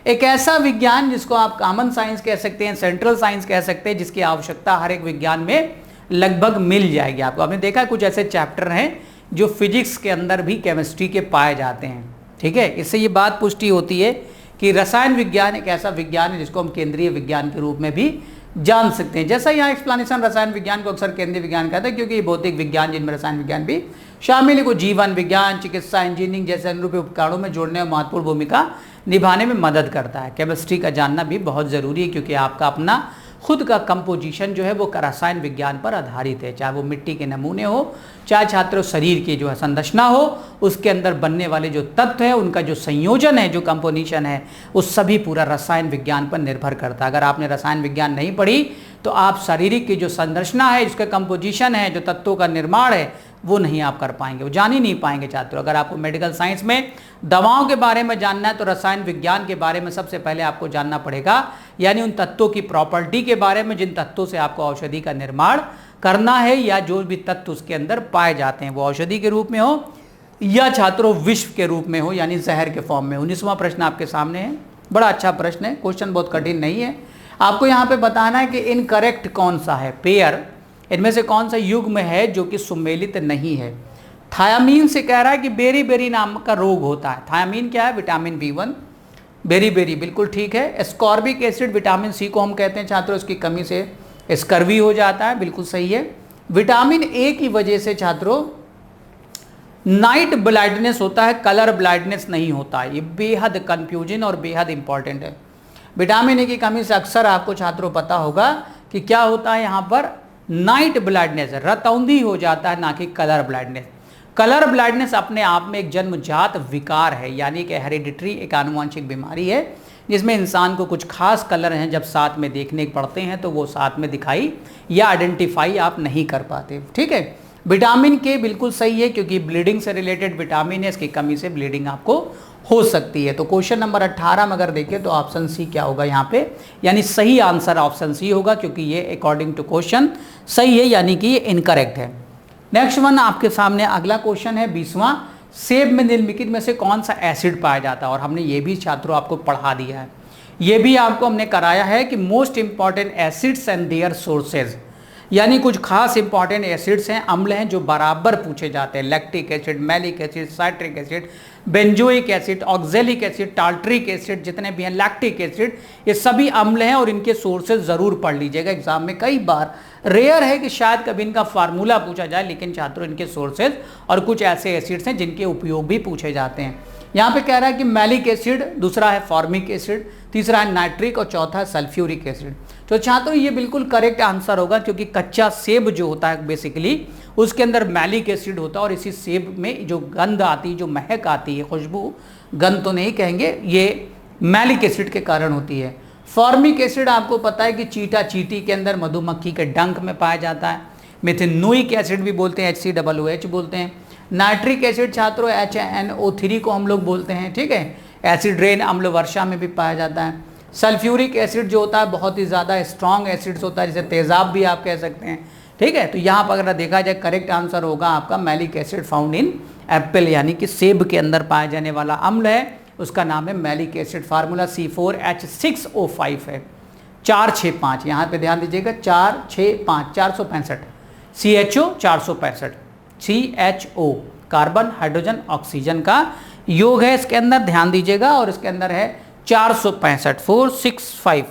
एक ऐसा विज्ञान जिसको आप कॉमन साइंस कह सकते हैं, सेंट्रल साइंस कह सकते हैं, जिसकी आवश्यकता हर एक विज्ञान में लगभग मिल जाएगी आपको। आपने देखा कुछ ऐसे चैप्टर हैं जो फिजिक्स के अंदर भी केमिस्ट्री के पाए जाते हैं, ठीक है। इससे ये बात पुष्टि होती है कि रसायन विज्ञान एक ऐसा विज्ञान है जिसको हम केंद्रीय विज्ञान के रूप में भी जान सकते हैं। जैसा यहाँ एक्सप्लेनेशन रसायन विज्ञान को अक्सर केंद्रीय विज्ञान कहते हैं, क्योंकि ये भौतिक विज्ञान जिनमें रसायन विज्ञान भी शामिल है, को जीवन विज्ञान, चिकित्सा, इंजीनियरिंग जैसे अनुरूप उपकरणों में जोड़ने में महत्वपूर्ण भूमिका निभाने में मदद करता है। केमिस्ट्री का जानना भी बहुत ज़रूरी है, क्योंकि आपका अपना खुद का कंपोजिशन जो है वो रसायन विज्ञान पर आधारित है। चाहे वो मिट्टी के नमूने हो, चाहे छात्रों शरीर की जो है संरचना हो, उसके अंदर बनने वाले जो तत्व है, उनका जो संयोजन है, जो कंपोजिशन है, उस सभी पूरा रसायन विज्ञान पर निर्भर करता है। अगर आपने रसायन विज्ञान नहीं पढ़ी तो आप शारीरिक की जो संरचना है, जिसका कंपोजिशन है, जो तत्वों का निर्माण है, वो नहीं आप कर पाएंगे, वो जान ही नहीं पाएंगे छात्रों। अगर आपको मेडिकल साइंस में दवाओं के बारे में जानना है तो रसायन विज्ञान के बारे में सबसे पहले आपको जानना पड़ेगा, यानी उन तत्वों की प्रॉपर्टी के बारे में जिन तत्वों से आपको औषधि का निर्माण करना है, या जो भी तत्व उसके अंदर पाए जाते हैं वो औषधि के रूप में हो या छात्रों विष के रूप में हो, यानी जहर के फॉर्म में। 19वां प्रश्न आपके सामने है, बड़ा अच्छा प्रश्न है, क्वेश्चन बहुत कठिन नहीं है। आपको यहाँ पे बताना है कि इनकरेक्ट कौन सा है, पेयर, इनमें से कौन सा युग्म है जो कि सुमेलित नहीं है। थायामीन से कह रहा है कि बेरी नाम का रोग होता है। थायामीन क्या है? Vitamin B1। बेरी बिल्कुल ठीक है। एस्कॉर्बिक एसिड विटामिन सी को हम कहते हैं छात्रों, इसकी कमी से स्कर्वी हो जाता है, बिल्कुल सही है। विटामिन ए की वजह से छात्रों नाइट ब्लाइंडनेस होता है, कलर ब्लाइंडनेस नहीं होता। ये बेहद कंफ्यूजन और बेहद इंपॉर्टेंट है। विटामिन ए की कमी से अक्सर आपको छात्रों पता होगा कि क्या होता है, यहाँ पर नाइट ब्लाइंडनेस, रतौंधी हो जाता है, ना कि कलर ब्लाइंडनेस। कलर ब्लाइंडनेस अपने आप में एक जन्मजात विकार है, यानी कि हेरिडिटरी, एक आनुवंशिक बीमारी है, जिसमें इंसान को कुछ खास कलर हैं जब साथ में देखने पड़ते हैं तो वो साथ में दिखाई या आइडेंटिफाई आप नहीं कर पाते, ठीक है। विटामिन के बिल्कुल सही है, क्योंकि ब्लीडिंग से रिलेटेड विटामिन है, इसकी कमी से ब्लीडिंग आपको हो सकती है। तो क्वेश्चन नंबर 18 में अगर देखें तो ऑप्शन सी क्या होगा यहाँ पे, यानी सही आंसर ऑप्शन सी होगा, क्योंकि ये अकॉर्डिंग टू क्वेश्चन सही है, यानी कि ये इनकरेक्ट है। नेक्स्ट वन आपके सामने अगला क्वेश्चन है 20वां, सेब में निम्नलिखित में से कौन सा एसिड पाया जाता है। और हमने ये भी छात्रों आपको पढ़ा दिया है, ये भी आपको हमने कराया है कि most important acids and their sources, यानी कुछ खास इंपॉर्टेंट एसिड्स हैं, अम्ल हैं जो बराबर पूछे जाते हैं। Lactic acid, malic acid, citric acid, benzoic acid, oxalic acid, tartaric acid, जितने भी हैं, लैक्टिक एसिड, ये सभी अम्ल हैं और इनके सोर्सेज ज़रूर पढ़ लीजिएगा एग्जाम में। कई बार रेयर है कि शायद कभी इनका फार्मूला पूछा जाए, लेकिन छात्रों इनके सोर्सेज और कुछ ऐसे एसिड्स हैं जिनके उपयोग भी पूछे जाते हैं। यहाँ पे कह रहा है कि मैलिक एसिड, दूसरा है फॉर्मिक एसिड, तीसरा है नाइट्रिक और चौथा है सल्फ्यूरिक एसिड। तो छात्रों ये बिल्कुल करेक्ट आंसर होगा, क्योंकि कच्चा सेब जो होता है बेसिकली उसके अंदर मैलिक एसिड होता है, और इसी सेब में जो गंध आती, जो महक आती है, खुशबू, गंध तो नहीं कहेंगे, ये मैलिक एसिड के कारण होती है। फॉर्मिक एसिड आपको पता है कि चीटा चीटी के अंदर मधुमक्खी के डंक में पाया जाता है। मिथेनोइक एसिड भी बोलते हैं, HCOOH बोलते हैं। नाइट्रिक एसिड छात्रों HNO3 को हम लोग बोलते हैं, ठीक है। एसिड रेन अम्ल वर्षा में भी पाया जाता है। सल्फ्यूरिक एसिड जो होता है बहुत ही ज़्यादा स्ट्रॉन्ग एसिड्स होता है, जिसे तेजाब भी आप कह सकते हैं, ठीक है। तो यहाँ पर अगर देखा जाए करेक्ट आंसर होगा आपका malic acid found in Apple, यानी कि सेब के अंदर पाया जाने वाला अम्ल है, उसका नाम है मैलिक एसिड। फार्मूला C4H6O5 है, 465, यहाँ पे ध्यान दीजिएगा, 465, 465, CHO 465, CHO carbon hydrogen oxygen का योग है इसके अंदर, ध्यान दीजिएगा। और इसके अंदर है 465 465।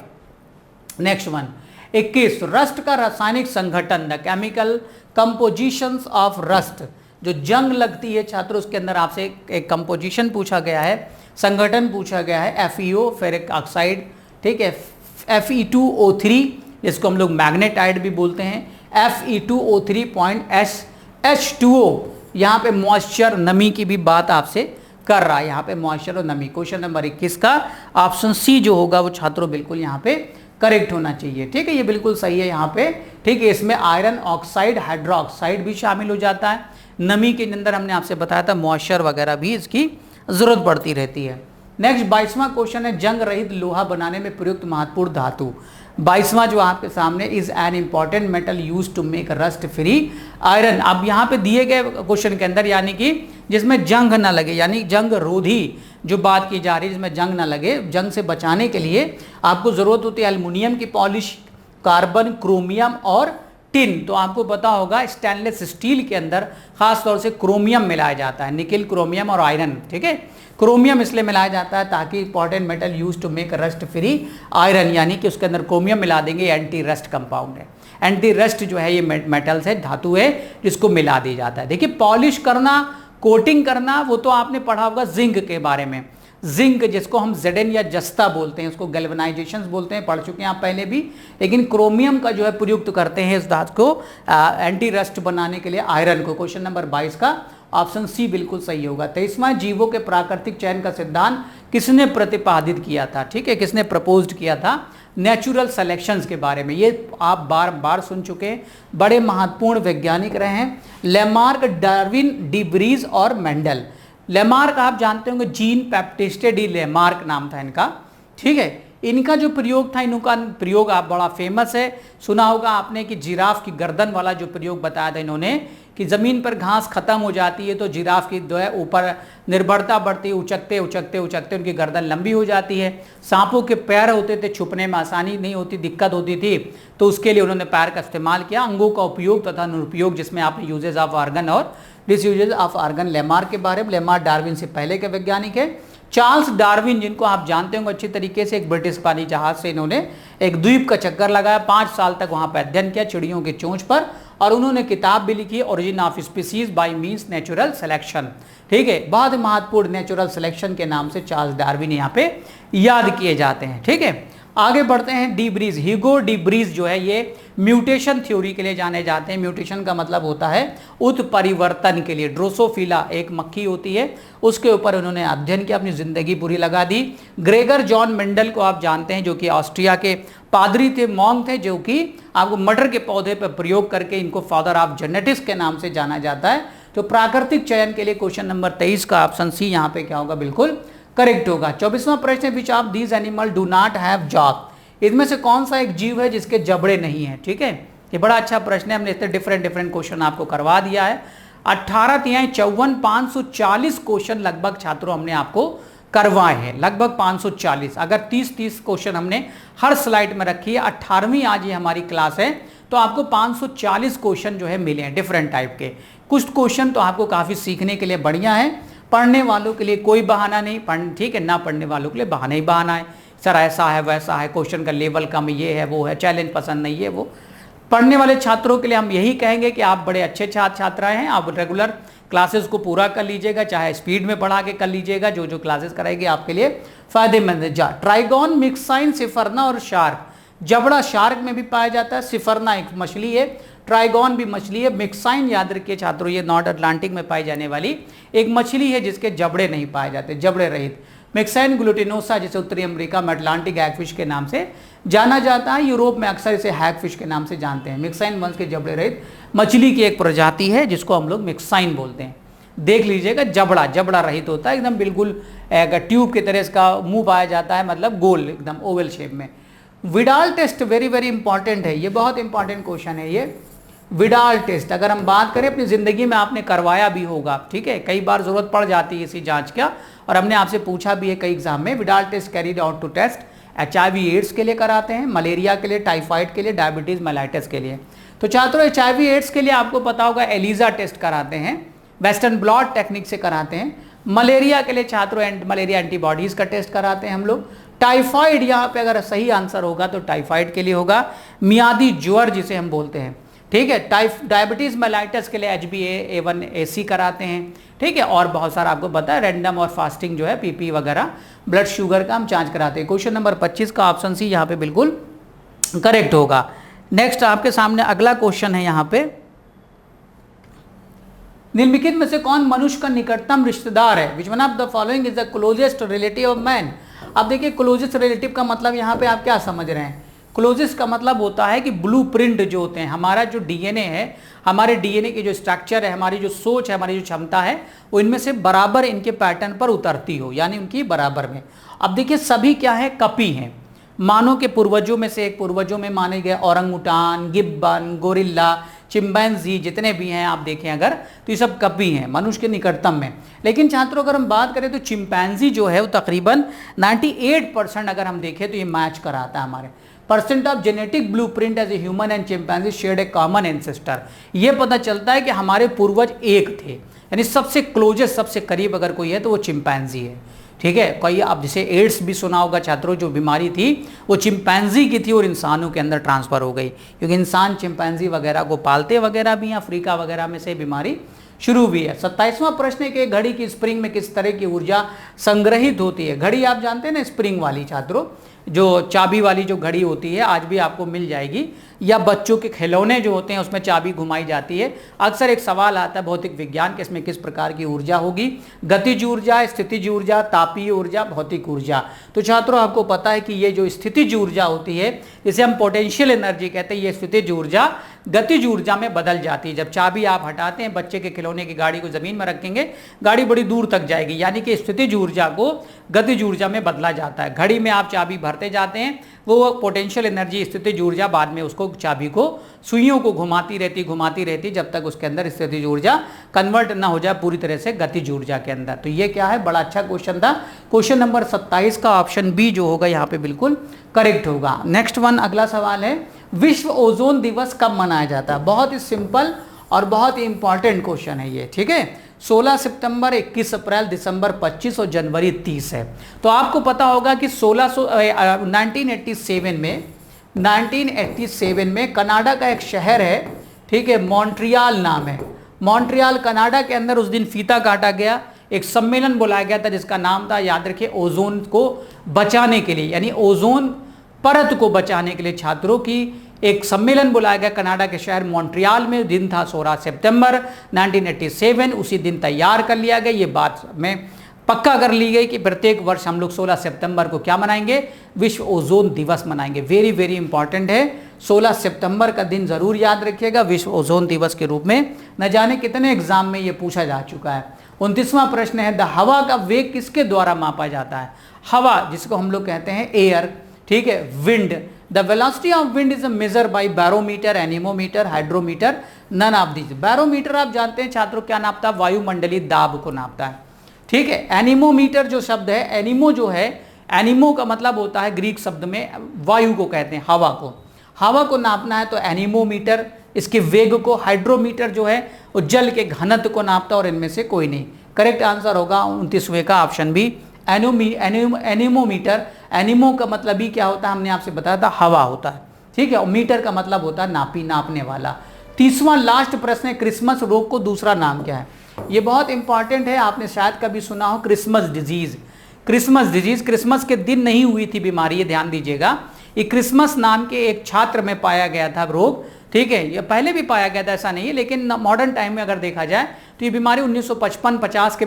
नेक्स्ट वन 21 रस्ट का रासायनिक संगठन, the chemical compositions of rust. जो जंग लगती है छात्रों उसके अंदर आपसे एक कंपोजिशन पूछा गया है, संगठन पूछा गया है, FeO फेरिक ऑक्साइड, ठीक है, Fe2O3 जिसको हम लोग मैग्नेटाइड भी बोलते हैं, Fe2O3.H2O। यहाँ पे मॉइस्चर नमी की भी बात आपसे कर रहा है, यहाँ पे मॉइस्चर और नमी। क्वेश्चन नंबर 21 का ऑप्शन सी जो होगा वो छात्रों बिल्कुल यहाँ पे करेक्ट होना चाहिए, ठीक है, ये बिल्कुल सही है यहाँ पे, ठीक है। इसमें आयरन ऑक्साइड, हाइड्रोक्साइड भी शामिल हो जाता है। नमी के अंदर हमने आपसे बताया था मॉइस्चर वगैरह भी इसकी जरूरत पड़ती रहती है। नेक्स्ट 22वां क्वेश्चन है जंग रहित लोहा बनाने में प्रयुक्त महत्वपूर्ण धातु। 22वां जो आपके सामने, is an important metal use to make rust free iron. अब यहाँ पे दिए गए क्वेश्चन के अंदर यानी कि जिसमें जंग ना लगे, यानी जंग रोधी जो बात की जा रही है, जिसमें जंग ना लगे, जंग से बचाने के लिए आपको जरूरत होती है एल्युमिनियम की पॉलिश, कार्बन, क्रोमियम और टिन। तो आपको पता होगा स्टेनलेस स्टील के अंदर खास तौर से क्रोमियम मिलाया जाता है, निकेल, क्रोमियम और आयरन, ठीक है। क्रोमियम इसलिए मिलाया जाता है ताकि important metal use to make rust free iron, यानी कि उसके अंदर क्रोमियम मिला देंगे, एंटी रस्ट कंपाउंड है। एंटी रस्ट जो है ये मेटल्स है, धातु है जिसको मिला दिया जाता है। देखिए पॉलिश करना, कोटिंग करना, वो तो आपने पढ़ा होगा जिंक के बारे में। जिंक जिसको हम जेडन या जस्ता बोलते हैं, उसको गैल्वेनाइजेशन बोलते हैं, पढ़ चुके हैं आप पहले भी। लेकिन क्रोमियम का जो है प्रयुक्त करते हैं इस धातु को एंटी रस्ट बनाने के लिए आयरन को। क्वेश्चन नंबर 22 का ऑप्शन सी बिल्कुल सही होगा। 23वां जीवों के प्राकृतिक चयन का सिद्धांत किसने प्रतिपादित किया था, ठीक है, किसने प्रपोज्ड किया था? नेचुरल सिलेक्शंस के बारे में। ये आप बार बार सुन चुके हैं, बड़े महत्वपूर्ण वैज्ञानिक रहे हैं लेमार्क, डार्विन, डिब्रीज और मेंडल। लेमार्क आप जानते होंगे, जीन बैप्टिस्ट डी लेमार्क नाम था इनका, ठीक है। इनका जो प्रयोग था, इनका प्रयोग आप बड़ा फेमस है, सुना होगा आपने कि जिराफ की गर्दन वाला जो प्रयोग बताया था इन्होंने, कि ज़मीन पर घास खत्म हो जाती है तो जिराफ की जो है ऊपर निर्भरता बढ़ती है, उचकते उचकते उचकते उनकी गर्दन लंबी हो जाती है। सांपों के पैर होते थे, छुपने में आसानी नहीं होती, दिक्कत होती थी, तो उसके लिए उन्होंने पैर का इस्तेमाल किया। अंगों का उपयोग तथा अनुपयोग, जिसमें आपने यूजेज ऑफ ऑर्गन और डिसयूजेज ऑफ ऑर्गन। लेमार्क के बारे में, लेमार्क डार्विन से पहले के वैज्ञानिक है। चार्ल्स डार्विन, जिनको आप जानते होंगे अच्छी तरीके से, एक ब्रिटिश पानी जहाज से इन्होंने एक द्वीप का चक्कर लगाया, 5 साल तक वहां पर अध्ययन किया चिड़ियों की चोंच पर, और उन्होंने किताब भी लिखी, origin of species by means natural selection, ठीक है। बहुत महत्वपूर्ण नेचुरल सिलेक्शन के नाम से चार्ल्स डार्विन यहाँ पे याद किए जाते हैं, ठीक है। आगे बढ़ते हैं। डिब्रीज, ह्यूगो डिब्रीज जो है ये म्यूटेशन थ्योरी के लिए जाने जाते हैं। म्यूटेशन का मतलब होता है उत्परिवर्तन के लिए। ड्रोसोफिला एक मक्खी होती है, उसके ऊपर उन्होंने अध्ययन किया, अपनी जिंदगी पूरी लगा दी। ग्रेगर जॉन मेंडल को आप जानते हैं, जो कि ऑस्ट्रिया के पादरी थे, मॉन्क थे, जो कि आपको मटर के पौधे पर प्रयोग करके इनको फादर ऑफ जेनेटिक्स के नाम से जाना जाता है। तो प्राकृतिक चयन के लिए क्वेश्चन नंबर 23 का ऑप्शन सी यहाँ पे क्या होगा, बिल्कुल करेक्ट होगा। 24वां प्रश्न है, which of these animal do not have jaw. इनमें से कौन सा एक जीव है जिसके जबड़े नहीं है, ठीक है। ये बड़ा अच्छा प्रश्न है, हमने इतने डिफरेंट क्वेश्चन आपको करवा दिया है। 18 तिहाई 54 540 क्वेश्चन लगभग छात्रों हमने आपको करवाए हैं, लगभग 540। अगर 30 क्वेश्चन हमने हर स्लाइड में रखी है, 18वीं आज ये हमारी क्लास है, तो आपको 540 क्वेश्चन जो है मिले हैं डिफरेंट टाइप के। कुछ क्वेश्चन तो आपको काफ़ी सीखने के लिए बढ़िया है, पढ़ने वालों के लिए कोई बहाना नहीं, ठीक है, ना पढ़ने वालों के लिए बहाना ही बहाना है। सर ऐसा है वैसा है, क्वेश्चन का लेवल कम, ये है वो है, चैलेंज पसंद नहीं है वो। पढ़ने वाले छात्रों के लिए हम यही कहेंगे कि आप बड़े अच्छे छात्र हैं, आप रेगुलर क्लासेस को पूरा कर लीजिएगा, चाहे स्पीड में पढ़ा के कर लीजिएगा, जो क्लासेस कराएगी आपके लिए फायदेमंद है। ट्राइगोन, मिक्साइन, सिफरना और शार्क। जबड़ा शार्क में भी पाया जाता है, सिफरना एक मछली है, ट्राइगोन भी मछली है, मिक्साइन याद रखिए छात्रों, ये नॉर्थ अटलांटिक में पाई जाने वाली एक मछली है जिसके जबड़े नहीं पाए जाते, जबड़े रहित। मिक्साइन ग्लूटिनोसा, जिसे उत्तरी अमेरिका में अटलांटिक हैगफिश के नाम से जाना जाता है, यूरोप में अक्सर इसे हैगफिश के नाम से जानते हैं। मिक्साइन वंश के जबड़े रहित मछली की एक प्रजाति है जिसको हम लोग मिक्साइन बोलते हैं। देख लीजिएगा, जबड़ा रहित होता है, एकदम बिल्कुल ट्यूब की तरह इसका मुंह पाया जाता है, मतलब गोल, एकदम ओवल शेप में। Widal test very very important है, ये बहुत इंपॉर्टेंट क्वेश्चन है ये विडाल टेस्ट। अगर हम बात करें, अपनी जिंदगी में आपने करवाया भी होगा, ठीक है, कई बार जरूरत पड़ जाती है इसी जांच का, और हमने आपसे पूछा भी है कई एग्जाम में। Widal test carried out to test HIV AIDS के लिए कराते हैं, मलेरिया के लिए, टाइफाइड के लिए, डायबिटीज मेलाइटिस के लिए। तो छात्रों HIV एड्स के लिए आपको पता होगा एलिजा टेस्ट कराते हैं, वेस्टर्न ब्लॉट टेक्निक से कराते हैं। मलेरिया के लिए छात्रों मलेरिया एंटीबॉडीज का टेस्ट कराते हैं हम लोग। टाइफाइड यहाँ पे अगर सही आंसर होगा तो टाइफाइड के लिए होगा मियादी ज्वर जिसे हम बोलते हैं, ठीक है। डायबिटीज मेलाइटस के लिए HbA1c कराते हैं, ठीक है। और बहुत सारा आपको पता है रैंडम और फास्टिंग जो है PP वगैरह ब्लड शुगर का हम जांच कराते हैं। क्वेश्चन नंबर 25 का ऑप्शन सी यहाँ पे बिल्कुल करेक्ट होगा। नेक्स्ट आपके सामने अगला क्वेश्चन है यहाँ पे, निम्नलिखित में से कौन मनुष्य का निकटतम रिश्तेदार है? Which one of the following is the closest relative of man. अब देखिए क्लोजेस्ट रिलेटिव का मतलब यहाँ पे आप क्या समझ रहे हैं? क्लोजेस्ट का मतलब होता है कि ब्लूप्रिंट जो होते हैं, हमारा जो DNA है, हमारे DNA की जो स्ट्रक्चर है, हमारी जो सोच है, हमारी जो क्षमता है, वो इनमें से बराबर इनके पैटर्न पर उतरती हो, यानी उनकी बराबर में। अब देखिए सभी क्या है? कपी हैं। मानव के पूर्वजों में से एक पूर्वजों में माने गए औरंगुटान, गिब्बन, गोरिल्ला, चिंपैंजी जितने भी हैं आप देखें अगर, तो ये सब कपी हैं मनुष्य के निकटतम में। लेकिन छात्रों अगर हम बात करें तो चिंपैंजी जो है वो तकरीबन 98% अगर हम देखें तो ये मैच कराता है हमारे percent of genetic blueprint as a human and chimpanzee shared a common ancestor. ये पता चलता है कि हमारे पूर्वज एक थे, यानी सबसे क्लोजेस्ट सबसे करीब अगर कोई है तो वो चिंपैंजी है, ठीक है। कोई आप जैसे एड्स भी सुना होगा छात्रों, जो बीमारी थी वो चिंपैंजी की थी और इंसानों के अंदर ट्रांसफर हो गई, क्योंकि इंसान चिंपैंजी वगैरह को पालते वगैरह भी हैं। अफ्रीका वगैरह में से बीमारी शुरू हुई है। 27वां प्रश्न है कि घड़ी की स्प्रिंग में किस तरह की ऊर्जा संग्रहित होती है? घड़ी आप जानते हैं ना, स्प्रिंग वाली छात्रों, जो चाबी वाली जो घड़ी होती है आज भी आपको मिल जाएगी, या बच्चों के खिलौने जो होते हैं उसमें चाबी घुमाई जाती है। अक्सर एक सवाल आता है भौतिक विज्ञान के, इसमें किस प्रकार की ऊर्जा होगी? गतिज ऊर्जा, स्थितिज ऊर्जा, तापीय ऊर्जा, भौतिक ऊर्जा। तो छात्रों आपको पता है कि ये जो स्थितिज ऊर्जा होती है, जिसे हम पोटेंशियल एनर्जी कहते हैं, ये स्थितिज ऊर्जा गतिज ऊर्जा में बदल जाती है। जब चाबी आप हटाते हैं, बच्चे के खिलौने की गाड़ी को जमीन में रखेंगे, गाड़ी बड़ी दूर तक जाएगी, यानी कि स्थितिज ऊर्जा को गतिज ऊर्जा में बदला जाता है। घड़ी में आप चाबी भरते जाते हैं, वो पोटेंशियल एनर्जी स्थितिज ऊर्जा बाद में उसको चाबी को सुइयों को घुमाती रहती जब तक उसके अंदर स्थितिज ऊर्जा कन्वर्ट ना हो जाए पूरी तरह से गतिज ऊर्जा के अंदर। तो ये क्या है? बड़ा अच्छा क्वेश्चन था। क्वेश्चन नंबर 27 का ऑप्शन बी जो होगा यहाँ पे बिल्कुल करेक्ट होगा। नेक्स्ट वन अगला सवाल है, विश्व ओजोन दिवस कब मनाया जाता है? बहुत ही सिंपल और बहुत ही इंपॉर्टेंट क्वेश्चन है ये, ठीक है। 16 सितंबर, 21 अप्रैल, दिसंबर 25 और जनवरी 30 है। तो आपको पता होगा कि 1987 में कनाडा का एक शहर है, ठीक है, मॉन्ट्रियल नाम है। मॉन्ट्रियल कनाडा के अंदर उस दिन फीता काटा गया, एक सम्मेलन बुलाया गया था जिसका नाम था, याद रखिए, ओजोन को बचाने के लिए, यानी ओजोन परत को बचाने के लिए छात्रों की एक सम्मेलन बुलाया गया कनाडा के शहर मॉन्ट्रियल में। दिन था 16 सितंबर 1987, उसी दिन तैयार कर लिया गया। ये बात में पक्का कर ली गई कि प्रत्येक वर्ष हम लोग 16 सितंबर को क्या मनाएंगे? विश्व ओजोन दिवस मनाएंगे। वेरी वेरी इंपॉर्टेंट है, 16 सितंबर का दिन जरूर याद रखिएगा विश्व ओजोन दिवस के रूप में। न जाने कितने एग्जाम में ये पूछा जा चुका है। 29वां प्रश्न है, द हवा का वेग किसके द्वारा मापा जाता है? हवा जिसको हम लोग कहते हैं एयर, ठीक है, wind. The velocity of wind is measure by barometer, anemometer, hydrometer, none of these. Barometer आप जानते हैं छात्रों क्या नापता है? वायुमंडलीय दाब को नापता है, ठीक है। एनीमोमीटर जो शब्द है, एनीमो जो है, एनीमो का मतलब होता है ग्रीक शब्द में वायु को कहते हैं, हवा को। हवा को नापना है तो एनीमोमीटर, इसके वेग को। हाइड्रोमीटर जो है वो जल के घनत्व को नापता है, और इनमें से कोई नहीं। करेक्ट आंसर होगा 29वें का ऑप्शन बी, एनीमोमीटर। एनीमो का मतलब ही क्या होता है? हमने आपसे बताया था, हवा होता है, ठीक है। और मीटर का मतलब होता है नापने वाला। 30वां लास्ट प्रश्न है, क्रिसमस रोग को दूसरा नाम क्या है? ये बहुत इंपॉर्टेंट है, आपने शायद कभी सुना हो क्रिसमस डिजीज। क्रिसमस के दिन नहीं हुई थी बीमारी, ये ध्यान दीजिएगा। ये क्रिसमस नाम के एक छात्र में पाया गया था रोग, ठीक है। ये पहले भी पाया गया था, ऐसा नहीं है, लेकिन मॉडर्न टाइम में अगर देखा जाए तो ये बीमारी 1955-50 के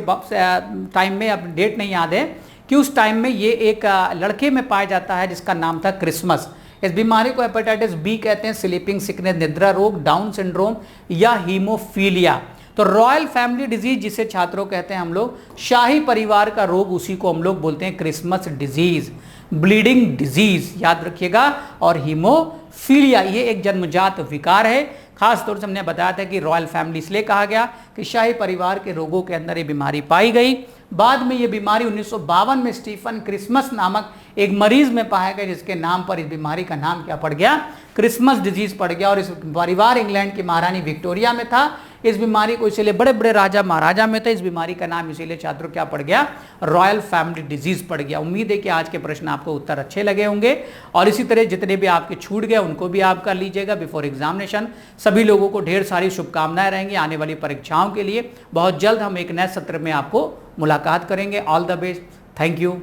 टाइम में, अब डेट नहीं याद है कि उस टाइम में ये एक लड़के में पाया जाता है जिसका नाम था क्रिसमस। इस बीमारी को हेपेटाइटिस बी कहते हैं, स्लीपिंग सिकनेस, निद्रा रोग, डाउन सिंड्रोम या हीमोफीलिया। तो रॉयल फैमिली डिजीज जिसे छात्रों कहते हैं हम लोग, शाही परिवार का रोग, उसी को हम लोग बोलते हैं क्रिसमस डिजीज, ब्लीडिंग डिजीज, याद रखिएगा। और हीमोफीलिया ये एक जन्मजात विकार है। खास तौर से हमने बताया था कि रॉयल फैमिली इसलिए कहा गया कि शाही परिवार के रोगों के अंदर ये बीमारी पाई गई। बाद में ये बीमारी 1952 में स्टीफन क्रिसमस नामक एक मरीज में पाया गया, जिसके नाम पर इस बीमारी का नाम क्या पड़ गया? क्रिसमस डिजीज पड़ गया। और इस परिवार इंग्लैंड की महारानी विक्टोरिया में था। इस बीमारी को इसीलिए बड़े बड़े राजा महाराजा में थे, इस बीमारी का नाम इसीलिए छात्रों क्या पड़ गया, रॉयल फैमिली डिजीज पड़ गया। उम्मीद है कि आज के प्रश्न आपको उत्तर अच्छे लगे होंगे और इसी तरह जितने भी आपके छूट गए उनको भी आप कर लीजिएगा बिफोर एग्जामिनेशन। सभी लोगों को ढेर सारी शुभकामनाएं रहेंगी आने वाली परीक्षाओं के लिए। बहुत जल्द हम एक नए सत्र में आपको मुलाकात करेंगे। All the best, thank you.